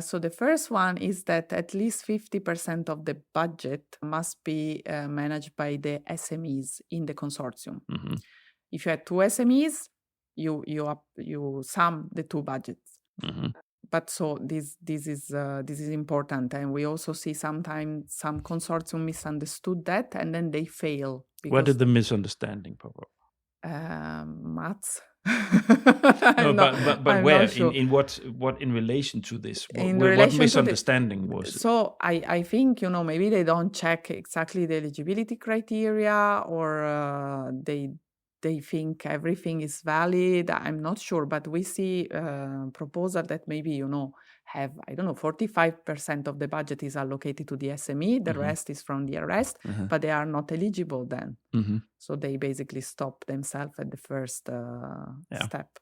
So the first one is that at least 50% of the budget must be managed by the SMEs in the consortium. If you had 2 SMEs, you sum the 2 budgets. but so this is important, and we also see sometimes some consortium misunderstood that, and then they fail Where because did the misunderstanding pop up? maths. No, but I'm where not sure. in what in relation to this? In What relation to the- misunderstanding was it? So I think, maybe they don't check exactly the eligibility criteria, or they think everything is valid. I'm not sure, but we see proposal that maybe, have, 45% of the budget is allocated to the SME, the rest is from the rest, but they are not eligible then. So they basically stop themselves at the first step.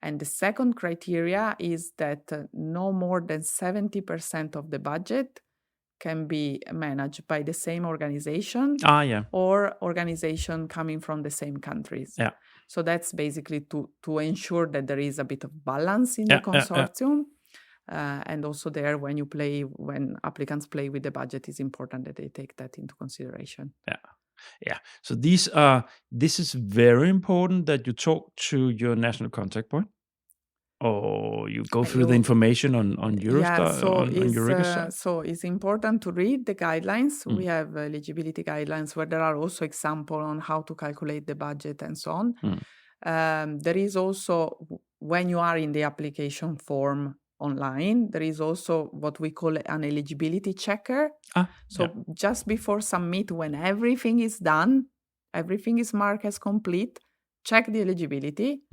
And the second criteria is that no more than 70% of the budget can be managed by the same organization or organization coming from the same countries. Yeah. So that's basically to ensure that there is a bit of balance in the consortium. And also there, when applicants play with the budget, it's important that they take that into consideration. Yeah. So this is very important that you talk to your national contact point, or you go through the information on Eurostar, on EUREKA site. So it's important to read the guidelines. We have eligibility guidelines where there are also examples on how to calculate the budget and so on. There is also, when you are in the application form online, there is also what we call an eligibility checker. Just before submit, when everything is done, everything is marked as complete, check the eligibility,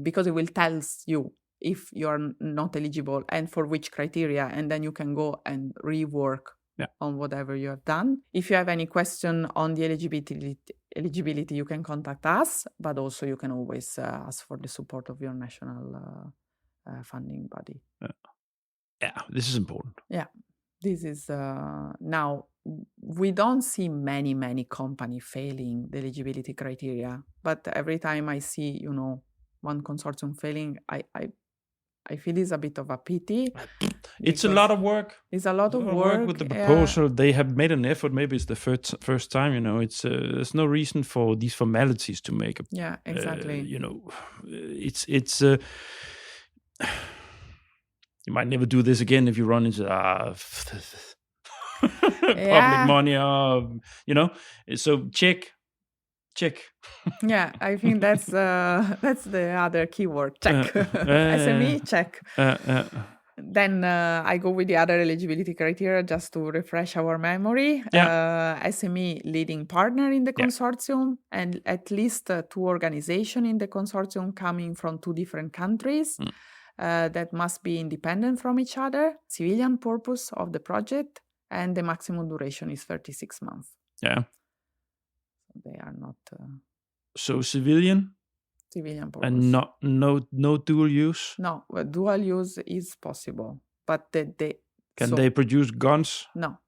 because it will tell you if you're not eligible and for which criteria, and then you can go and rework on whatever you have done. If you have any question on the eligibility, you can contact us, but also you can always ask for the support of your national funding body. Yeah, this is important. Yeah, this is now we don't see many companies failing the eligibility criteria, but every time I see one consortium failing, I feel it's a bit of a pity. It's a lot of work. It's a lot of work with the proposal. They have made an effort. Maybe it's the first time. It's there's no reason for these formalities to make. Exactly. It's. You might never do this again if you run into public money, So check. Yeah, I think that's the other keyword. Check. SME check. Then I go with the other eligibility criteria just to refresh our memory. SME leading partner in the consortium, and at least 2 organizations in the consortium coming from 2 different countries. That must be independent from each other, civilian purpose of the project, and the maximum duration is 36 months. Yeah. They are not... So civilian purpose. And no dual use? No, dual use is possible. But Can they produce guns? No,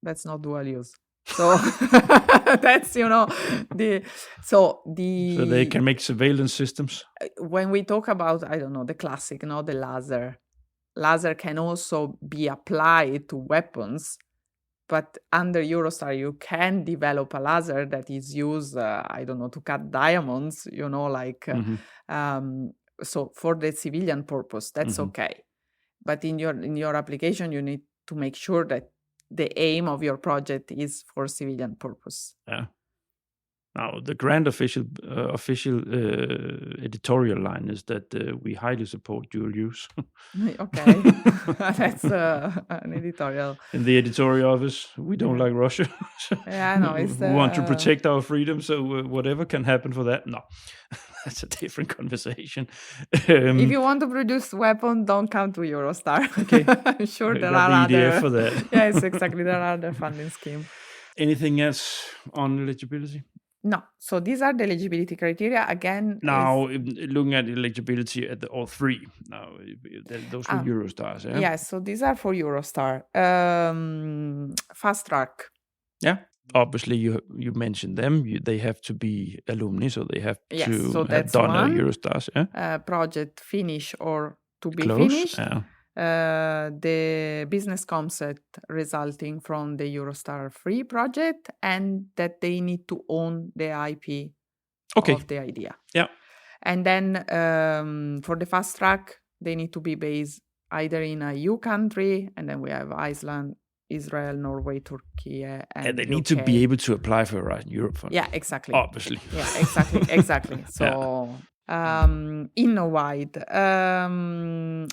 that's not dual use. So that's so they can make surveillance systems. When we talk about the classic, the laser can also be applied to weapons, but under Eurostar you can develop a laser that is used to cut diamonds, so for the civilian purpose that's okay, but in your application you need to make sure that the aim of your project is for civilian purpose. Yeah. Now, the grant official editorial line is that we highly support dual use. Okay, that's an editorial. In the editorial office, we don't like Russia. We want to protect our freedom, so whatever can happen for that. No, that's a different conversation. If you want to produce weapons, don't come to Eurostar. Okay. I'm sure there are other for that. Yes, exactly. There are other funding schemes. Anything else on eligibility? No. So these are the eligibility criteria. Again, now looking at eligibility at all 3. Now those were Eurostars. Yeah. Yes. So these are for Eurostar. Fast track. Yeah. Obviously, you mentioned them. They have to be alumni, so they have to have done a Eurostars. Yeah. Project finish or to be Close, finished. Yeah. The business concept resulting from the Eurostar free project, and that they need to own the IP of the idea. Yeah. And then for the fast track, they need to be based either in a EU country, and then we have Iceland, Israel, Norway, Turkey, and they UK. need to be able to apply for Horizon Europe funding. Yeah, exactly. Obviously. Yeah, exactly. So, Innowwide.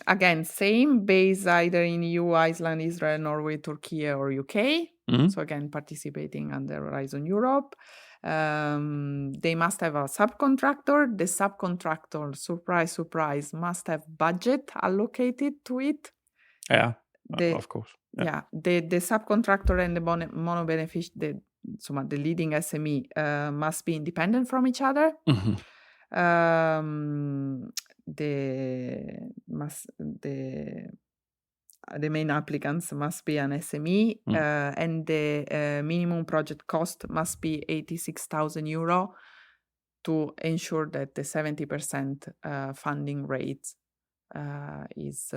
Again, same base either in EU, Iceland, Israel, Norway, Turkey, or UK. Mhm. So again, participating under Horizon Europe. They must have a subcontractor. The subcontractor, surprise, must have budget allocated to it. Yeah, The- of course. The subcontractor and the the leading SME must be independent from each other. Mhm. The main applicants must be an SME, and the minimum project cost must be 86,000 euro to ensure that the 70% funding rate is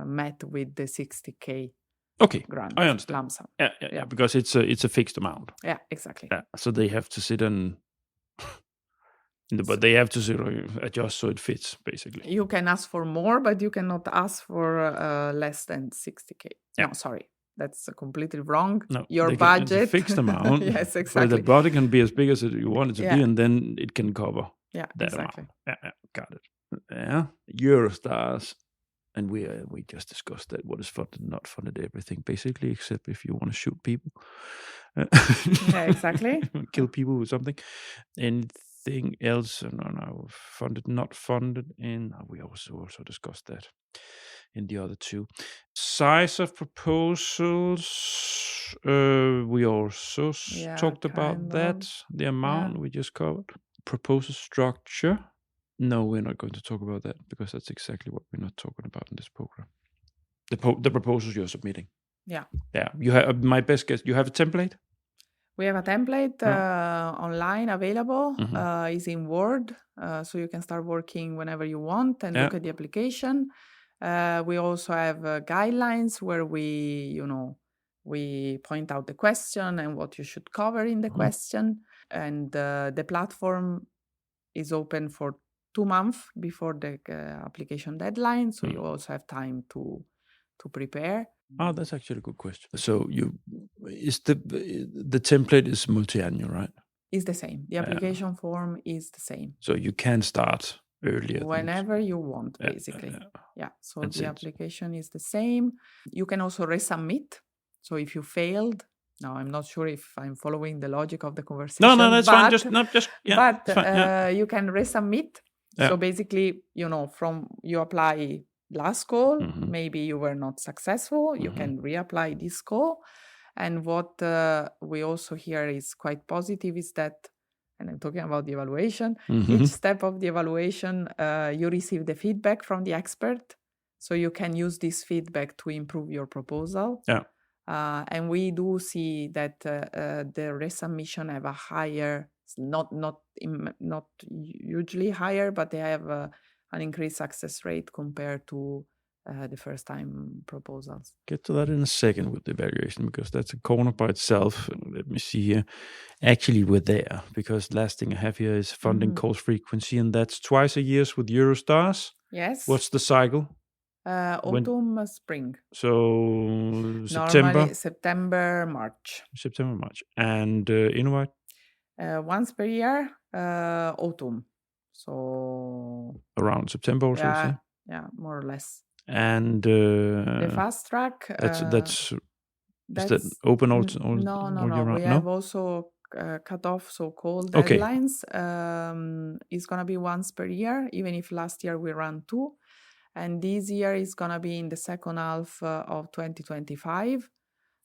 met with the 60K Okay, grant. I understand. Lump sum. Yeah, because it's a fixed amount. Yeah, exactly. Yeah, so they have to sit and, but they have to sort of adjust so it fits, basically. You can ask for more, but you cannot ask for less than 60K. Yeah. No, sorry. That's completely wrong. No, Your it's a budget. fixed amount. Yes, So exactly. the budget can be as big as you want it to be, Yeah. and then it can cover Yeah, that exactly. amount. Yeah, got it. Yeah, Eurostars, and we just discussed that. What is funded, not funded, everything basically, except if you want to shoot people. Yeah, exactly. Kill people with something. Anything else? No, funded, not funded. And we also discussed that in the other two. Size of proposals. We also Yeah, talked about kind that. of. The amount we just covered. Proposal structure. No, we're not going to talk about that because that's exactly what we're not talking about in this program. The proposals you're submitting. Yeah. Yeah. You have my best guess. You have a template. We have a template online available. Mhm. It's in Word, so you can start working whenever you want and look at the application. We also have guidelines where we point out the question and what you should cover in the question. And the platform is open for 2 months before the application deadline, so you also have time to prepare. Oh, that's actually a good question. So the template is multi-annual, right? It's the same. The application form is the same. So you can start earlier. Whenever you want, basically. Yeah. So the application is the same. You can also resubmit. So if you failed, now I'm not sure if I'm following the logic of the conversation. No, that's fine. You can resubmit. Yeah. So basically, from you apply last call, maybe you were not successful, you can reapply this call. And what we also hear is quite positive is that, and I'm talking about the evaluation, each step of the evaluation, you receive the feedback from the expert. So you can use this feedback to improve your proposal. Yeah. And we do see that the resubmission have a higher, not hugely higher, but they have an increased success rate compared to the first time proposals. Get to that in a second with the evaluation, because that's a corner by itself. Let me see here. Actually, we're there, because last thing I have here is funding calls frequency, and that's twice a year with Eurostars. Yes. What's the cycle? Autumn, spring. So September? Normally September, March. And Innowwide? Once per year, autumn. So around September also? Yeah, more or less. And the fast track. Is that open all year round? We have also cut off so-called deadlines. It's going to be once per year, even if last year we ran 2. And this year is going to be in the second half of 2025.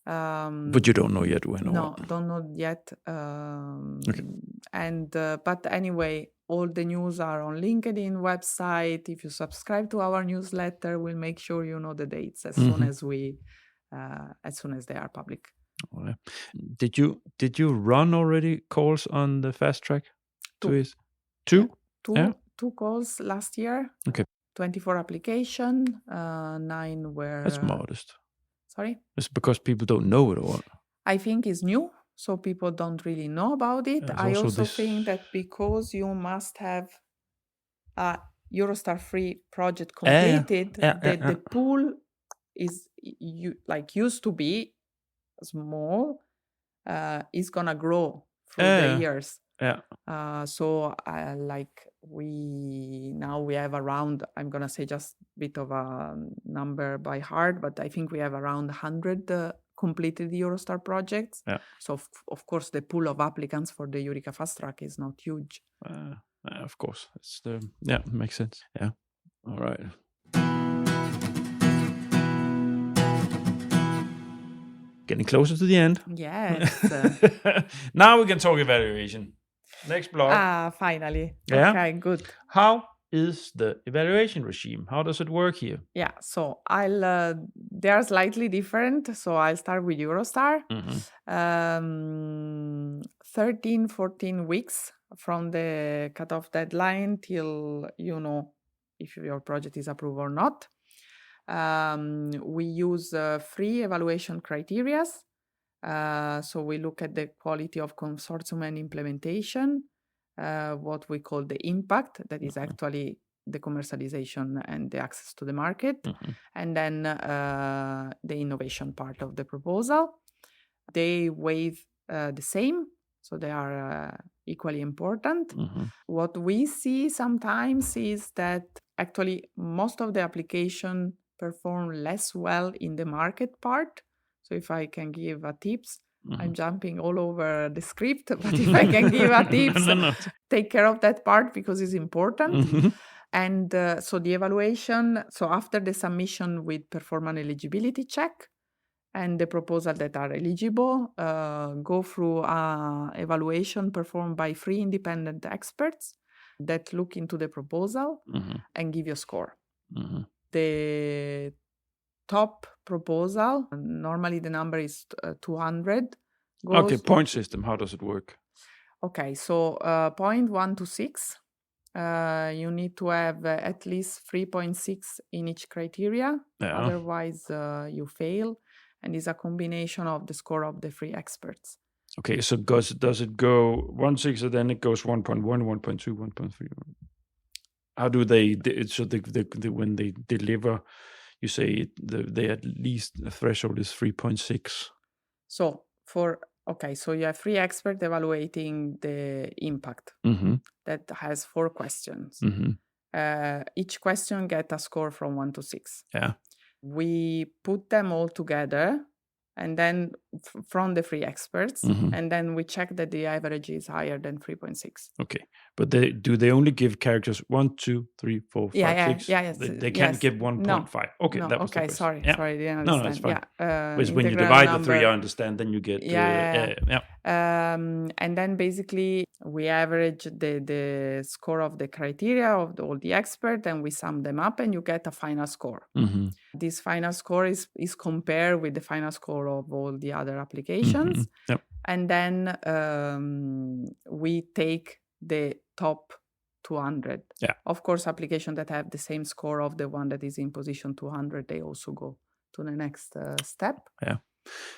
But you don't know yet when? No, don't know yet. And but anyway, all the news are on LinkedIn website. If you subscribe to our newsletter, we'll make sure you know the dates as soon as they are public. Oh, yeah. Did you run already calls on the fast track? 2? Yeah. Two calls last year. Okay. 24 application, 9 were... That's modest. Sorry? It's because people don't know it or what? I think it's new, so people don't really know about it. I also think that because you must have Eurostar free project completed, the pool is used to be small, is gonna grow through the years. So we have around, I'm gonna say just a bit of a number by heart, but I think we have around 100 completed Eurostar projects. So of course the pool of applicants for the EUREKA Fast Track is not huge. Of course, it's makes sense. Yeah. All right. Getting closer to the end. Yes. Now we can talk evaluation. Next block. Finally. Yeah. Okay, good. How is the evaluation regime? How does it work here? Yeah, so they are slightly different. So I'll start with Eurostar. 13, 14 weeks from the cutoff deadline till you know if your project is approved or not. We use 3 evaluation criteria. So we look at the quality of consortium and implementation, what we call the impact, that is actually the commercialization and the access to the market, and then the innovation part of the proposal. They weigh the same, so they are equally important. What we see sometimes is that actually most of the application perform less well in the market part. So if I can give a tips, I'm jumping all over the script, but if I can give a tips, take care of that part because it's important. And so the evaluation, so after the submission with perform an eligibility check and the proposal that are eligible, go through evaluation performed by 3 independent experts that look into the proposal and give you a score. The top proposal, normally the number is 200. Okay, point system, how does it work? Okay, so point 1 to 6, you need to have at least 3.6 in each criteria, otherwise you fail, and it's a combination of the score of the 3 experts. Okay, so does it go 1.6 and then it goes 1.1, 1.2, 1.3? How do they, so when they deliver, you say they at least the threshold is 3.6? So so you have 3 experts evaluating the impact. That has 4 questions. Each question gets a score from 1 to 6. We put them all together and then from the 3 experts, and then we check that the average is higher than 3.6. Okay, but do they only give characters 1, 2, 3, 4, 5, 6? Yes. They can't give 1.5. No. Okay, No. That was the question. Sorry, I didn't understand. No, it's fine. Yeah. When you divide the 3, I understand. Then you get and then basically we average the score of the criteria of all the experts, and we sum them up, and you get a final score. This final score is compared with the final score of all the other applications, and then we take the top 200. Of course, applications that have the same score of the one that is in position 200, they also go to the next step.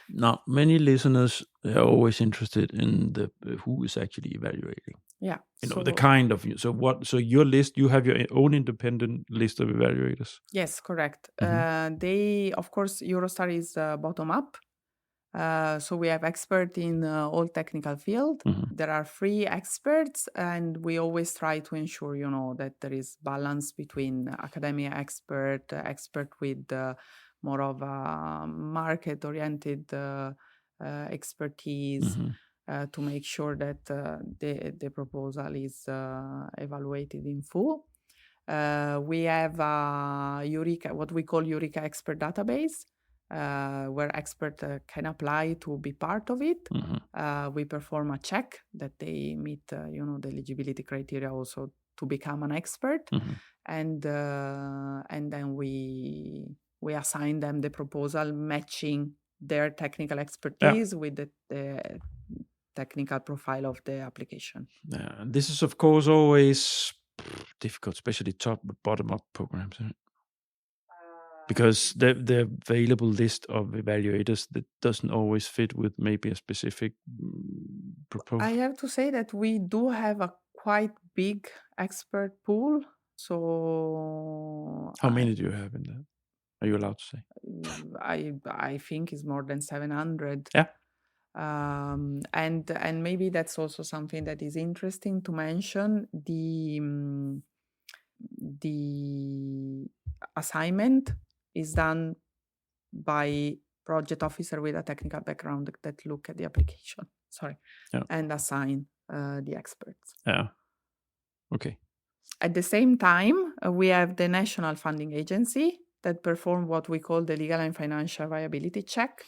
Now, many listeners are always interested in the who is actually evaluating. The kind of so your list, you have your own independent list of evaluators. Yes, correct. They, of course, Eurostar is bottom up. So we have experts in all technical field. There are 3 experts, and we always try to ensure, that there is balance between academia expert with more of a market-oriented expertise to make sure that the proposal is evaluated in full. We have EUREKA, what we call EUREKA Expert Database, where experts can apply to be part of it. We perform a check that they meet, the eligibility criteria also to become an expert, and then we assign them the proposal matching their technical expertise with the technical profile of the application. This is, of course, always difficult, especially bottom-up programs, isn't it? Because the available list of evaluators that doesn't always fit with maybe a specific proposal. I have to say that we do have a quite big expert pool. So How many do you have in that? Are you allowed to say? I think it's more than 700. Yeah. And maybe that's also something that is interesting to mention. The assignment is done by project officer with a technical background that look at the application. Yeah. And assign the experts. Yeah. Okay. At the same time, we have the National Funding Agency that perform what we call the legal and financial viability check.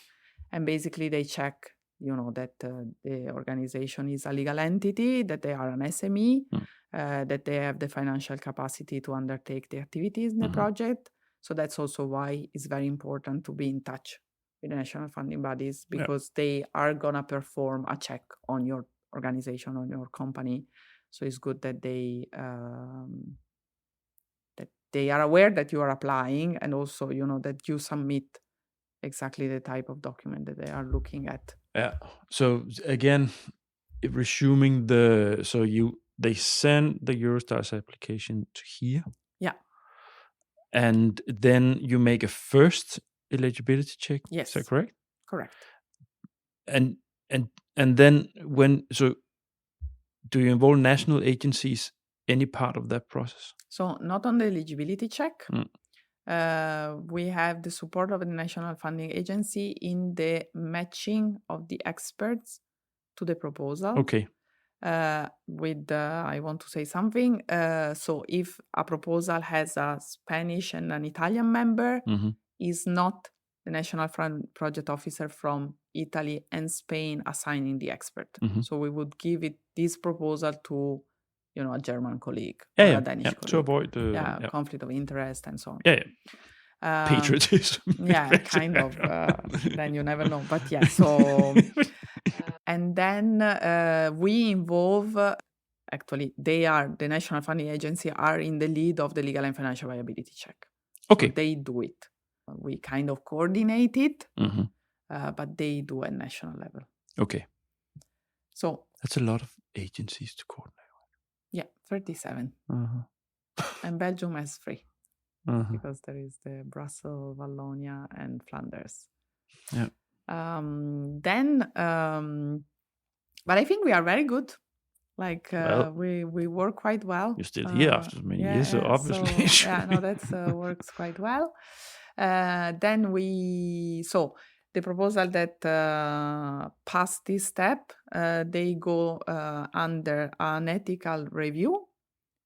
And basically they check, that the organization is a legal entity, that they are an SME, that they have the financial capacity to undertake the activities in the project. So that's also why it's very important to be in touch with the national funding bodies, because they are going to perform a check on your organization, on your company. So it's good that they are aware that you are applying, and also, that you submit exactly the type of document that they are looking at. Yeah. So again, resuming they send the Eurostars application to here. Yeah. And then you make a first eligibility check. Yes. Is that correct? Correct. And then do you involve national agencies any part of that process? So not on the eligibility check. We have the support of the National Funding Agency in the matching of the experts to the proposal. Okay. I want to say something. So if a proposal has a Spanish and an Italian member, is not the National Project Officer from Italy and Spain assigning the expert. So we would give this proposal to, a German colleague or a Danish colleague. To avoid conflict of interest and so on. Patriotism. Kind of. Then you never know. But so... And then we involve, actually, the National Funding Agency are in the lead of the legal and financial viability check. Okay. So they do it. We kind of coordinate it, but they do at national level. Okay. So that's a lot of agencies to coordinate. Yeah, 37. And Belgium has 3. Because there is the Brussels, Wallonia, and Flanders. Yeah. But I think we are very good. We work quite well. You're still here after so many years, so obviously. That works quite well. The proposal that passed this step, they go under an ethical review,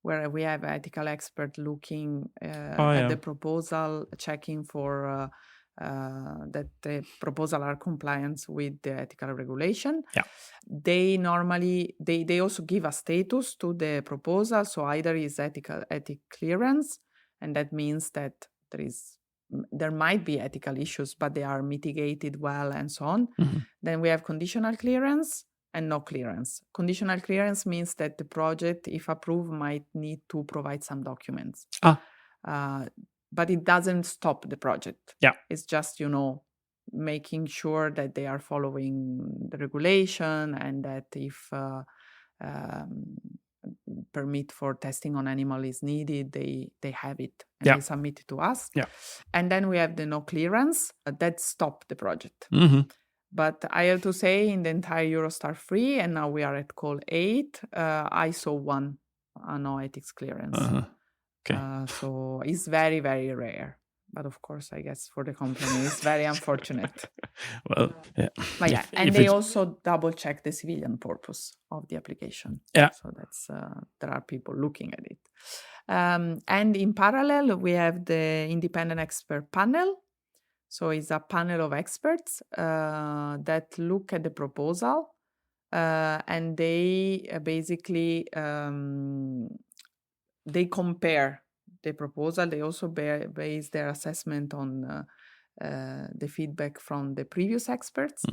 where we have ethical expert looking at the proposal, checking for that the proposal are compliant with the ethical regulation. Yeah. They normally they also give a status to the proposal, so either is ethic clearance, and that means that there might be ethical issues, but they are mitigated well and so on. Then we have conditional clearance and no clearance. Conditional clearance means that the project, if approved, might need to provide some documents. But it doesn't stop the project. Yeah. It's just, making sure that they are following the regulation, and that if permit for testing on animal is needed, they have it and they submit it to us. Yeah. And then we have the no clearance that stopped the project. But I have to say, in the entire Eurostar 3, and now we are at call 8, I saw one no ethics clearance. Okay. So it's very, very rare. But of course, I guess for the company, it's very unfortunate. Well, yeah. But and they also double check the civilian purpose of the application. Yeah. So that's there are people looking at it. And in parallel, we have the independent expert panel. So it's a panel of experts that look at the proposal, and they basically they compare the proposal. They also base their assessment on the feedback from the previous experts,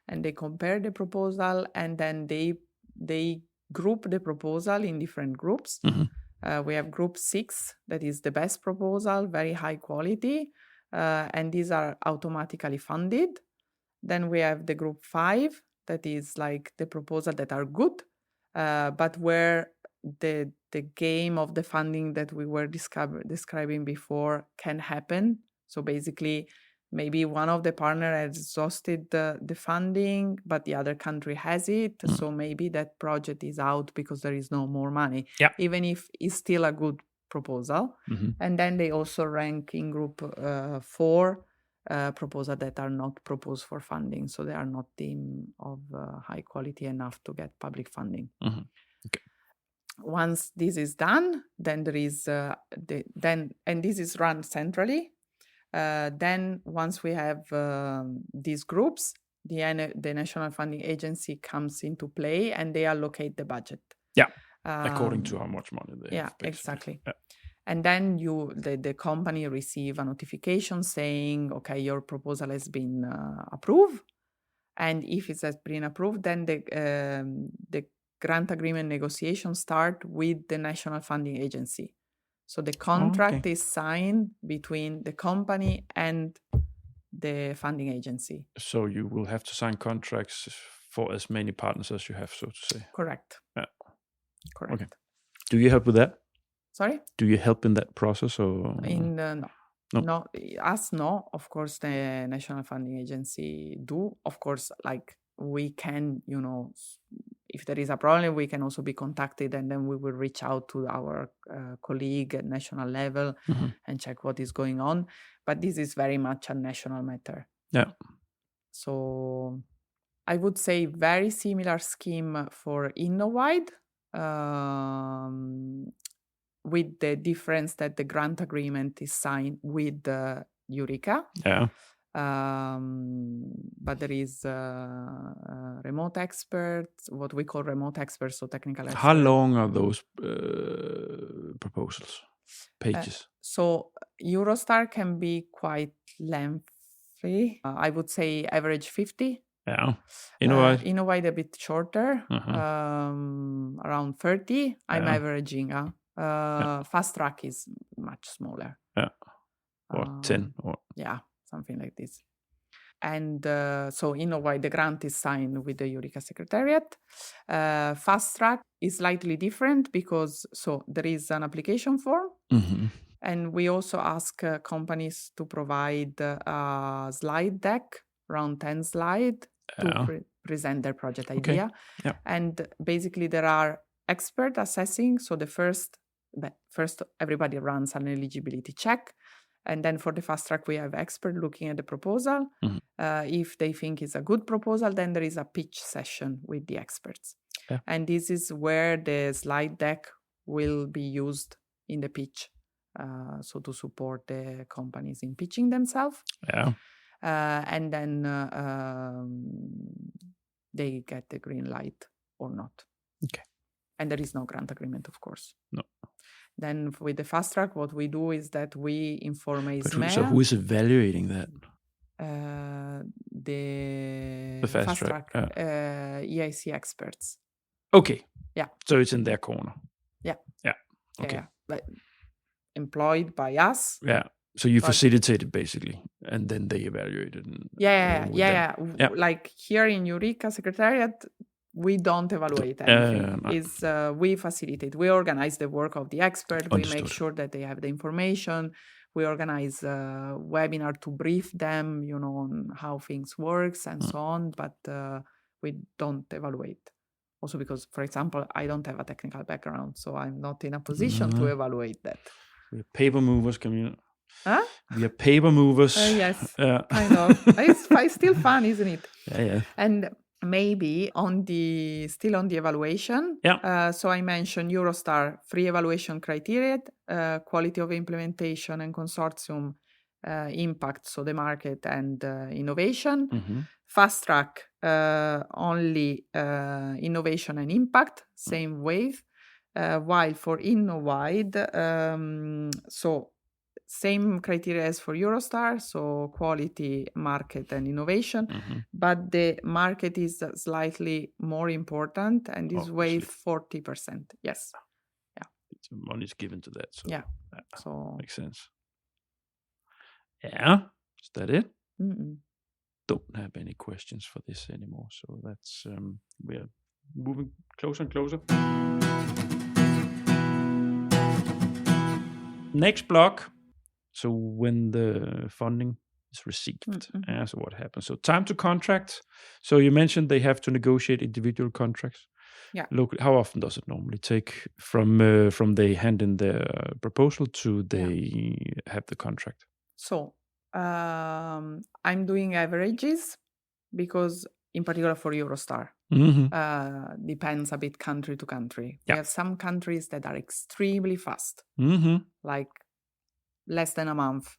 and they compare the proposal, and then they group the proposal in different groups. We have group 6, that is the best proposal, very high quality, and these are automatically funded. Then we have the group 5, that is like the proposal that are good, but where the the game of the funding that we were describing before can happen. So basically, maybe one of the partners has exhausted the funding, but the other country has it. So maybe that project is out because there is no more money, even if it's still a good proposal. And then they also rank in group 4 proposals that are not proposed for funding. So they are not deemed of high quality enough to get public funding. Okay. Once this is done, then there is and this is run centrally. Then once we have these groups, the National Funding Agency comes into play and they allocate the budget. Yeah, according to how much money they have. Basically. Exactly. Yeah. And then the company receive a notification saying, okay, your proposal has been approved. And if it has been approved, then the grant agreement negotiations start with the National Funding Agency. So the contract is signed between the company and the funding agency. So you will have to sign contracts for as many partners as you have, so to say. Correct. Yeah. Correct. Okay. Do you help with that? Sorry? Do you help in that process or? No. Us, no. Of course, the National Funding Agency do. Of course, like we can, if there is a problem, we can also be contacted and then we will reach out to our colleague at national level and check what is going on. But this is very much a national matter. Yeah. So I would say very similar scheme for Innowwide, with the difference that the grant agreement is signed with the EUREKA. Yeah. But there is remote experts, what we call remote experts, so technical experts. How long are those proposals? Pages? So Eurostar can be quite lengthy. I would say average 50. Yeah. Innowwide a bit shorter, around 30. I'm averaging. Fast track is much smaller. Yeah. Or 10 or yeah, something like this. And so Innowwide, the grant is signed with the EUREKA Secretariat. Fast track is slightly different because there is an application form, and we also ask companies to provide a slide deck, around 10 slides, to present their project idea. Yeah. And basically there are experts assessing. So the first everybody runs an eligibility check. And then for the fast track, we have experts looking at the proposal. If they think it's a good proposal, then there is a pitch session with the experts. Yeah. And this is where the slide deck will be used in the pitch. So to support the companies in pitching themselves. Yeah. And then they get the green light or not. Okay. And there is no grant agreement, of course. No. Then with the fast track, what we do is that we inform SMEs. So who is evaluating that? The fast track. EIC experts. Okay. Yeah. So it's in their corner. Yeah. Yeah. Okay. Yeah. But employed by us. Yeah. So you facilitate it basically, and then they evaluate it. Yeah. Like here in EUREKA Secretariat, we don't evaluate anything. We facilitate. We organize the work of the expert. Understood. We make sure that they have the information. We organize a webinar to brief them, on how things works and so on. But we don't evaluate. Also because, for example, I don't have a technical background, so I'm not in a position to evaluate that. We're paper movers, Camilla. Huh? We are paper movers. Yes, kind of. It's still fun, isn't it? Yeah. And maybe still on the evaluation. Yeah. So I mentioned Eurostar, 3 evaluation criteria, quality of implementation and consortium impact, so the market and innovation. Fast track, only innovation and impact, same wave. While for Innowwide, so same criteria as for Eurostar, so quality, market, and innovation, but the market is slightly more important, and is wave 40%. Yes. Yeah. Money is given to that. So yeah. So makes sense. Yeah. Is that it? Don't have any questions for this anymore. So that's we're moving closer and closer. Next block. So when the funding is received. Mm-hmm. So what happens? So time to contract. So you mentioned they have to negotiate individual contracts. Yeah. Locally, how often does it normally take from they hand in their proposal to they have the contract? So I'm doing averages because, in particular for Eurostar, depends a bit country to country. We have some countries that are extremely fast, like less than a month.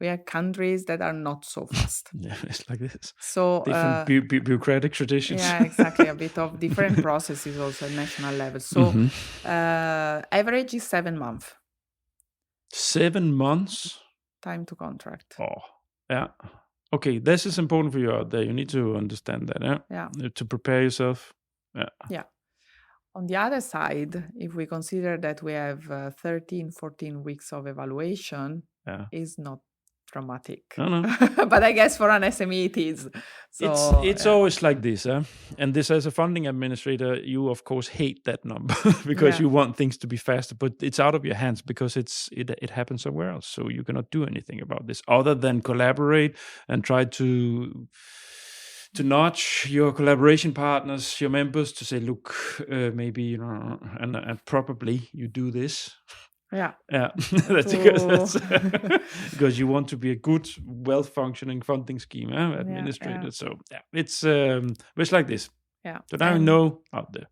We have countries that are not so fast. Yeah, it's like this. So different bureaucratic traditions. Yeah, exactly. A bit of different processes also at national level. So average is 7 months. 7 months? Time to contract. Oh, yeah. Okay, this is important for you out there. You need to understand that, Yeah. To prepare yourself. Yeah. On the other side, if we consider that we have 13, 14 weeks of evaluation, is not dramatic. No. But I guess for an SME it is. So it's always like this, and this as a funding administrator, you of course hate that number because you want things to be faster, but it's out of your hands because it happens somewhere else. So you cannot do anything about this other than collaborate and try to nudge your collaboration partners, your members, to say, look, maybe and probably you do this. Yeah. That's because you want to be a good, well-functioning funding scheme administrator. Yeah. So it's like this. Yeah. So now you know out there.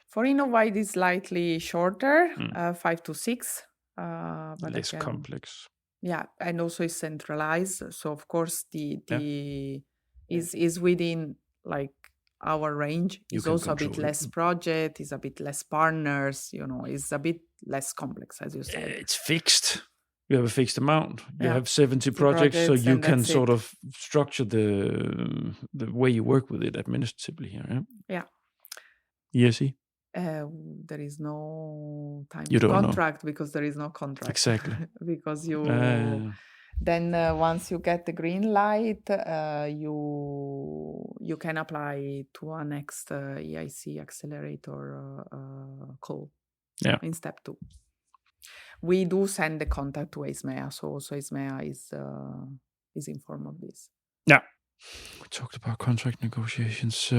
For Innowwide is slightly shorter, 5 to 6, but less complex. Yeah, and also is centralized. So of course the is within like our range. Is also a bit less project, is a bit less partners, is a bit less complex, as you said. It's fixed. You have a fixed amount. You have 70 projects, so you can sort of structure the way you work with it administratively here. Yeah. EIC? There is no time to contract because there is no contract. Exactly. Because you then once you get the green light, you can apply to a next EIC Accelerator call in step 2. We do send the contact to ESMEA, so also ESMEA is informed of this. Yeah. We talked about contract negotiations,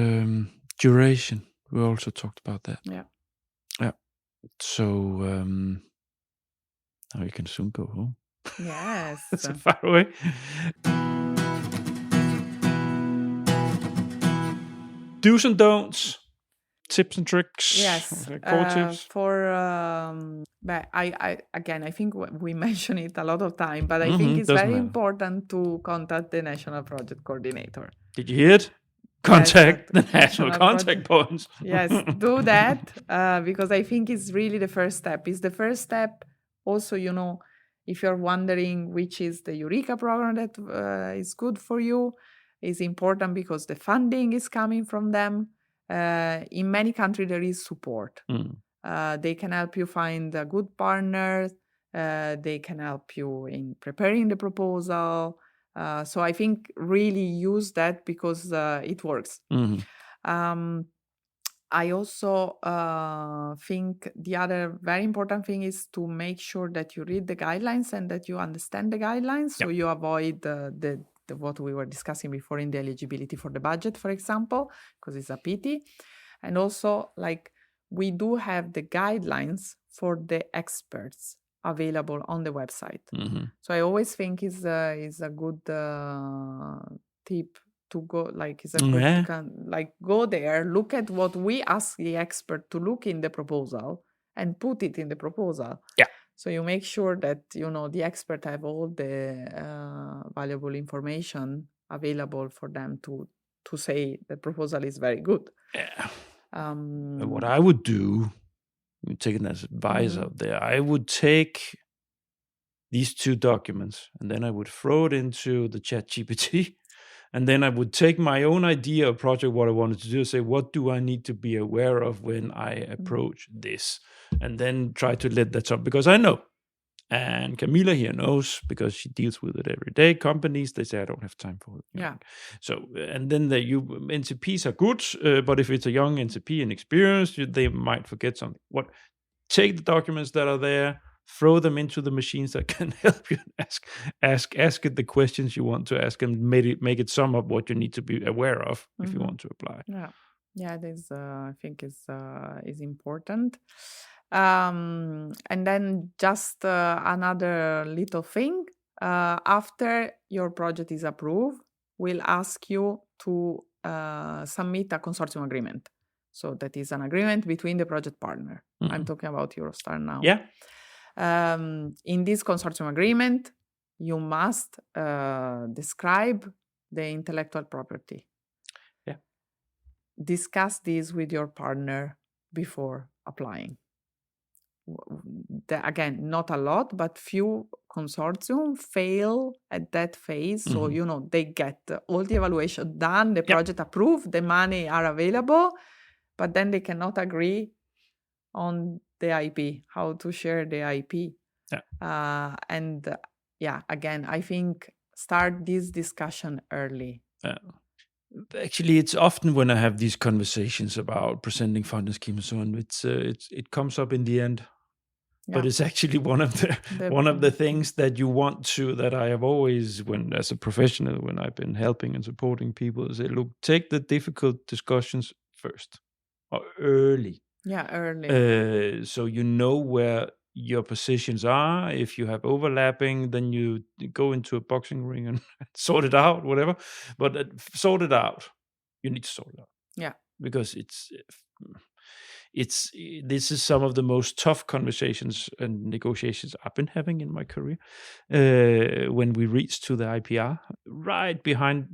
duration. We also talked about that. Yeah. So now you can soon go home. Yes. That's far away. Do's and don'ts, tips and tricks. Yes. Tips. But I think we mention it a lot of time, but I think it's very important to contact the national project coordinator. Did you hear it? Contact the national contact points. Yes, do that because I think it's really the first step. It's the first step. Also, if you're wondering which is the EUREKA program that is good for you, is important because the funding is coming from them. In many countries, there is support. They can help you find a good partner. They can help you in preparing the proposal. So I think really use that because it works. I also think the other very important thing is to make sure that you read the guidelines and that you understand the guidelines, so you avoid the what we were discussing before in the eligibility for the budget, for example, because it's a pity. And also, we do have the guidelines for the experts available on the website. So I always think is a good tip to go, it's a good go there, look at what we ask the expert to look in the proposal and put it in the proposal. So you make sure that the expert have all the valuable information available for them to say the proposal is very good. What I would do, taking as advice out there, I would take these 2 documents and then I would throw it into the ChatGPT. And then I would take my own idea of project, what I wanted to do, say, what do I need to be aware of when I approach this? And then try to let that up, because I know, and Camilla here knows, because she deals with it every day. Companies, they say, I don't have time for it. Yeah. So, and then NCPs are good, but if it's a young NCP and experienced, they might forget something. Take the documents that are there, throw them into the machines that can help you ask it the questions you want to ask, and make it sum up what you need to be aware of if you want to apply. This I think is important. And then just another little thing. After your project is approved, we'll ask you to submit a consortium agreement. So that is an agreement between the project partner. I'm talking about Eurostar now. Yeah. In this consortium agreement, you must describe the intellectual property. Yeah. Discuss this with your partner before applying. Again, not a lot, but few consortium fail at that phase. So, they get all the evaluation done, the project approved, the money are available, but then they cannot agree on the IP, how to share the IP. Again, I think start this discussion early. Actually, it's often when I have these conversations about presenting funding schemes and so on, it comes up in the end. But it's actually one of the things that you want to, that I have always, as a professional, when I've been helping and supporting people, say, look, take the difficult discussions first or early. Yeah, early. So you know where your positions are. If you have overlapping, then you go into a boxing ring and sort it out, whatever. But sort it out. You need to sort it out. Yeah. Because this is some of the most tough conversations and negotiations I've been having in my career. When we reach to the IPR, right behind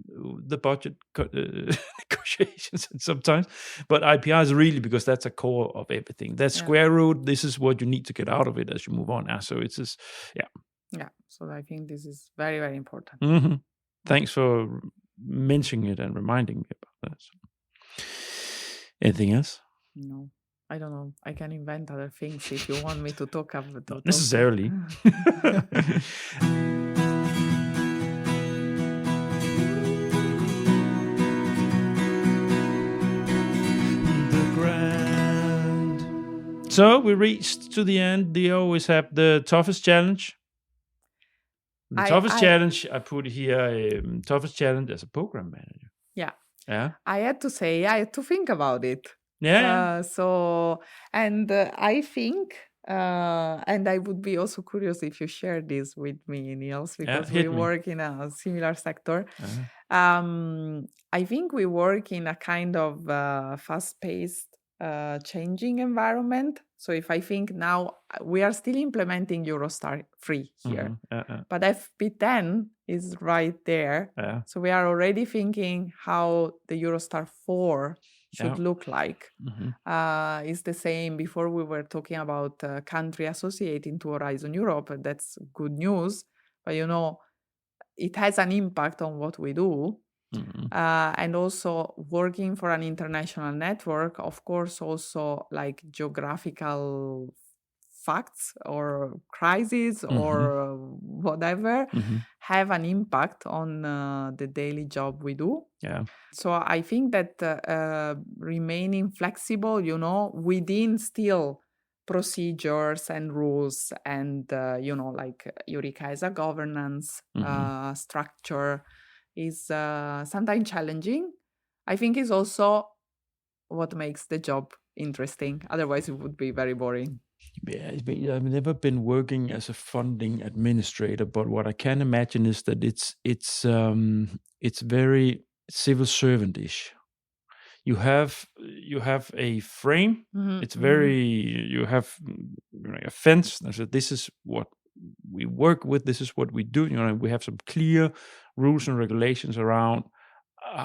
the budget negotiations, and sometimes, but IPR is really, because that's a core of everything. That's square root. This is what you need to get out of it as you move on. So it's just, Yeah. So I think this is very, very important. Mm-hmm. Thanks for mentioning it and reminding me about that. So. Anything else? No. I don't know. I can invent other things if you want me to talk about. Not necessarily. The Grant. So we reached to the end. They always have the toughest challenge. Challenge, I put here, toughest challenge as a program manager. Yeah. I had to say, I had to think about it. Yeah. I think, and I would be also curious if you share this with me, Niels, because we work in a similar sector. I think we work in a kind of fast-paced, changing environment. So if I think now, we are still implementing Eurostar 3 here, but FP10 is right there. So we are already thinking how the Eurostar 4 should look like. It's the same. Before we were talking about country associating to Horizon Europe. That's good news, but it has an impact on what we do. And also working for an international network, of course, also like geographical facts or crises or whatever have an impact on the daily job we do. So I think that remaining flexible, within still procedures and rules and, like EUREKA as a governance structure is sometimes challenging. I think is also what makes the job interesting. Otherwise, it would be very boring. Yeah, I've never been working as a funding administrator, but what I can imagine is that it's very civil servant-ish. You have a frame. It's very you have a fence. So this is what we work with. This is what we do. We have some clear rules and regulations around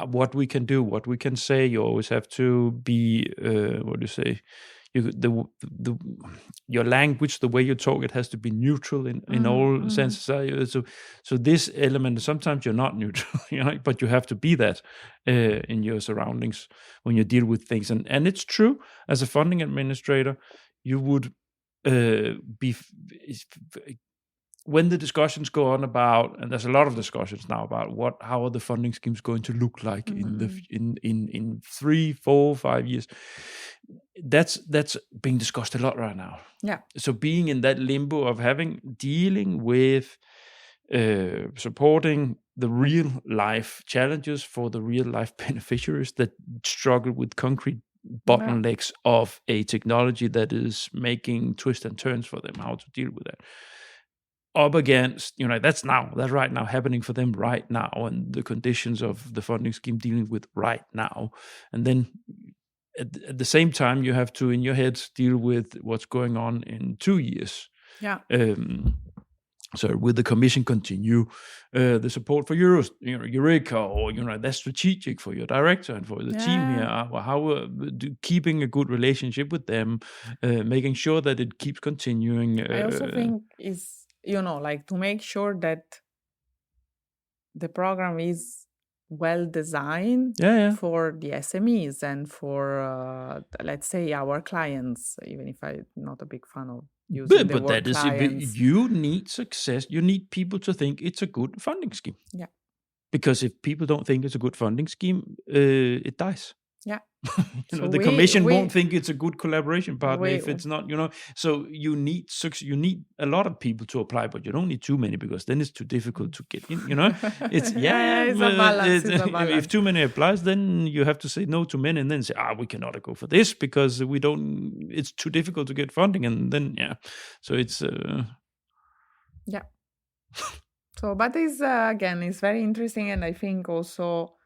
what we can do, what we can say. You always have to be what do you say? Your language, the way you talk, it has to be neutral in all senses. So this element, sometimes you're not neutral, but you have to be that in your surroundings when you deal with things. And it's true, as a funding administrator, you would when the discussions go on about, and there's a lot of discussions now about how are the funding schemes going to look like in 3, 4, 5 years, that's being discussed a lot right now. Yeah. So being in that limbo of dealing with supporting the real life challenges for the real life beneficiaries that struggle with concrete bottlenecks of a technology that is making twists and turns for them, how to deal with that. Up against, that's right now happening for them right now, and the conditions of the funding scheme dealing with right now. And then at the same time, you have to, in your head, deal with what's going on in 2 years. Yeah. So will the Commission continue the support for EUREKA, or that's strategic for your director and for the team here? How keeping a good relationship with them, making sure that it keeps continuing. I also think is, like to make sure that the program is well designed for the SMEs and for, let's say, our clients, even if I'm not a big fan of using the word clients. You need success. You need people to think it's a good funding scheme. Yeah. Because if people don't think it's a good funding scheme, it dies. Yeah. So the Commission won't think it's a good collaboration partner if it's not, So you need a lot of people to apply, but you don't need too many, because then it's too difficult to get in. It's it's a balance. If too many applies, then you have to say no to many, and then say, we cannot go for this because it's too difficult to get funding, and then so it's yeah. So, but it's again, it's very interesting, and I think also.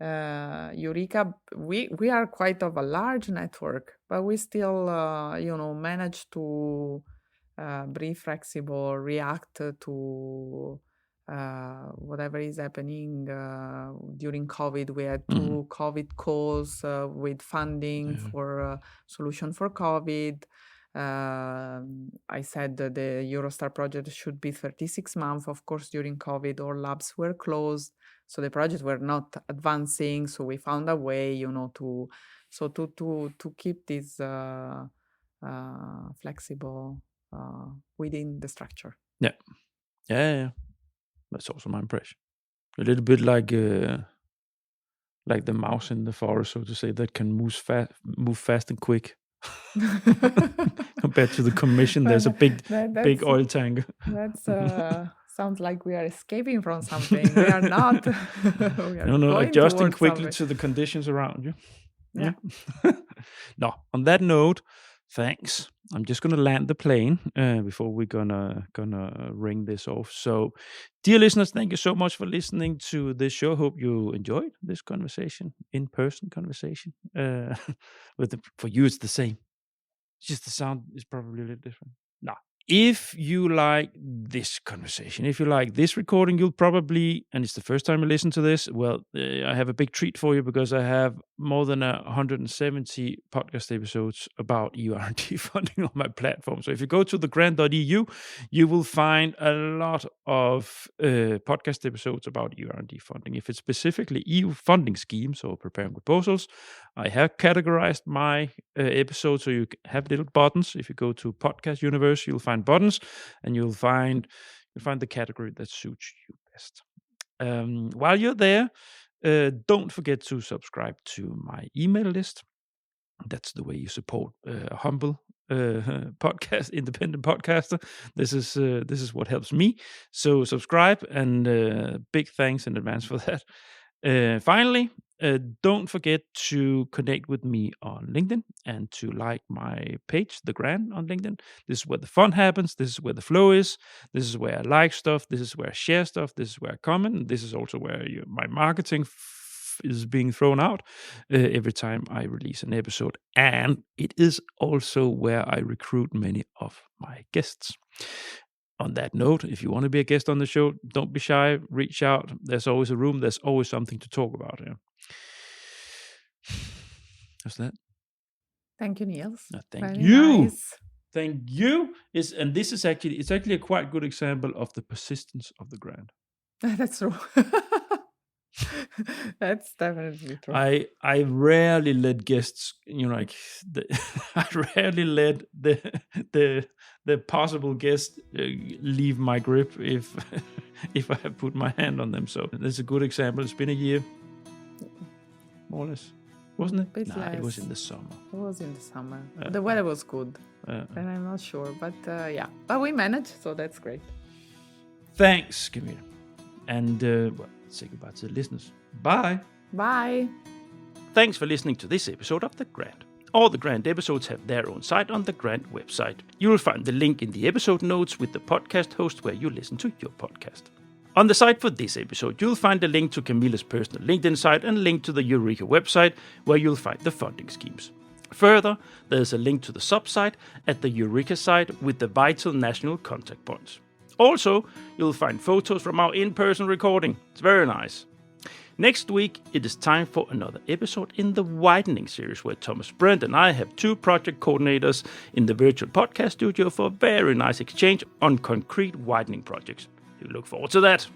EUREKA, we are quite of a large network, but we still, manage to be flexible, react to whatever is happening. During COVID, we had 2 COVID calls with funding for solution for COVID. I said that the Eurostar project should be 36 months. Of course, during COVID, all labs were closed. So the projects were not advancing. So we found a way, to keep this flexible within the structure. Yeah. That's also my impression. A little bit like the mouse in the forest, so to say, that can move fast and quick. Compared to the Commission, there's a big oil tank. That's sounds like we are escaping from something. We are not. Adjusting quickly to the conditions around you. Yeah. No, on that note, thanks. I'm just gonna land the plane before we're gonna ring this off. So, dear listeners, thank you so much for listening to this show. Hope you enjoyed this conversation, in-person conversation. For you, it's the same. Just the sound is probably a little different. No. If you like this conversation, if you like this recording, you'll probably, and it's the first time you listen to this, well, I have a big treat for you, because I have more than 170 podcast episodes about EU R&D funding on my platform. So if you go to thegrant.eu, you will find a lot of podcast episodes about EU R&D funding. If it's specifically EU funding schemes or preparing proposals, I have categorized my episodes so you have little buttons. If you go to Podcast Universe, you'll find buttons, and you'll find the category that suits you best. While you're there, don't forget to subscribe to my email list. That's the way you support a humble independent podcaster. This is what helps me. So subscribe, and big thanks in advance for that. Finally, don't forget to connect with me on LinkedIn and to like my page, The Grant, on LinkedIn. This is where the fun happens. This is where the flow is. This is where I like stuff. This is where I share stuff. This is where I comment. This is also where my marketing is being thrown out every time I release an episode. And it is also where I recruit many of my guests. On that note, if you want to be a guest on the show, don't be shy. Reach out. There's always a room. There's always something to talk about here. How's that? Thank you, Niels. Thank you. Nice. Thank you. It's actually a quite good example of the persistence of the grant. That's true. That's definitely true. I rarely let guests, I rarely let the possible guest leave my grip if if I have put my hand on them. So that's a good example. It's been a year, more or less, wasn't it? Bit less. It was in the summer. It was in the summer. The weather was good, and I'm not sure, but but we managed, so that's great. Thanks, Camilla, and say goodbye to the listeners. Bye. Bye. Thanks for listening to this episode of The Grant. All the Grant episodes have their own site on the Grant website. You will find the link in the episode notes with the podcast host where you listen to your podcast. On the site for this episode, you'll find a link to Camilla's personal LinkedIn site and a link to the Eureka website where you'll find the funding schemes. Further, there's a link to the sub-site at the Eureka site with the vital national contact points. Also, you'll find photos from our in-person recording. It's very nice. Next week, it is time for another episode in the Widening series where Thomas Brent and I have 2 project coordinators in the virtual podcast studio for a very nice exchange on concrete widening projects. We look forward to that.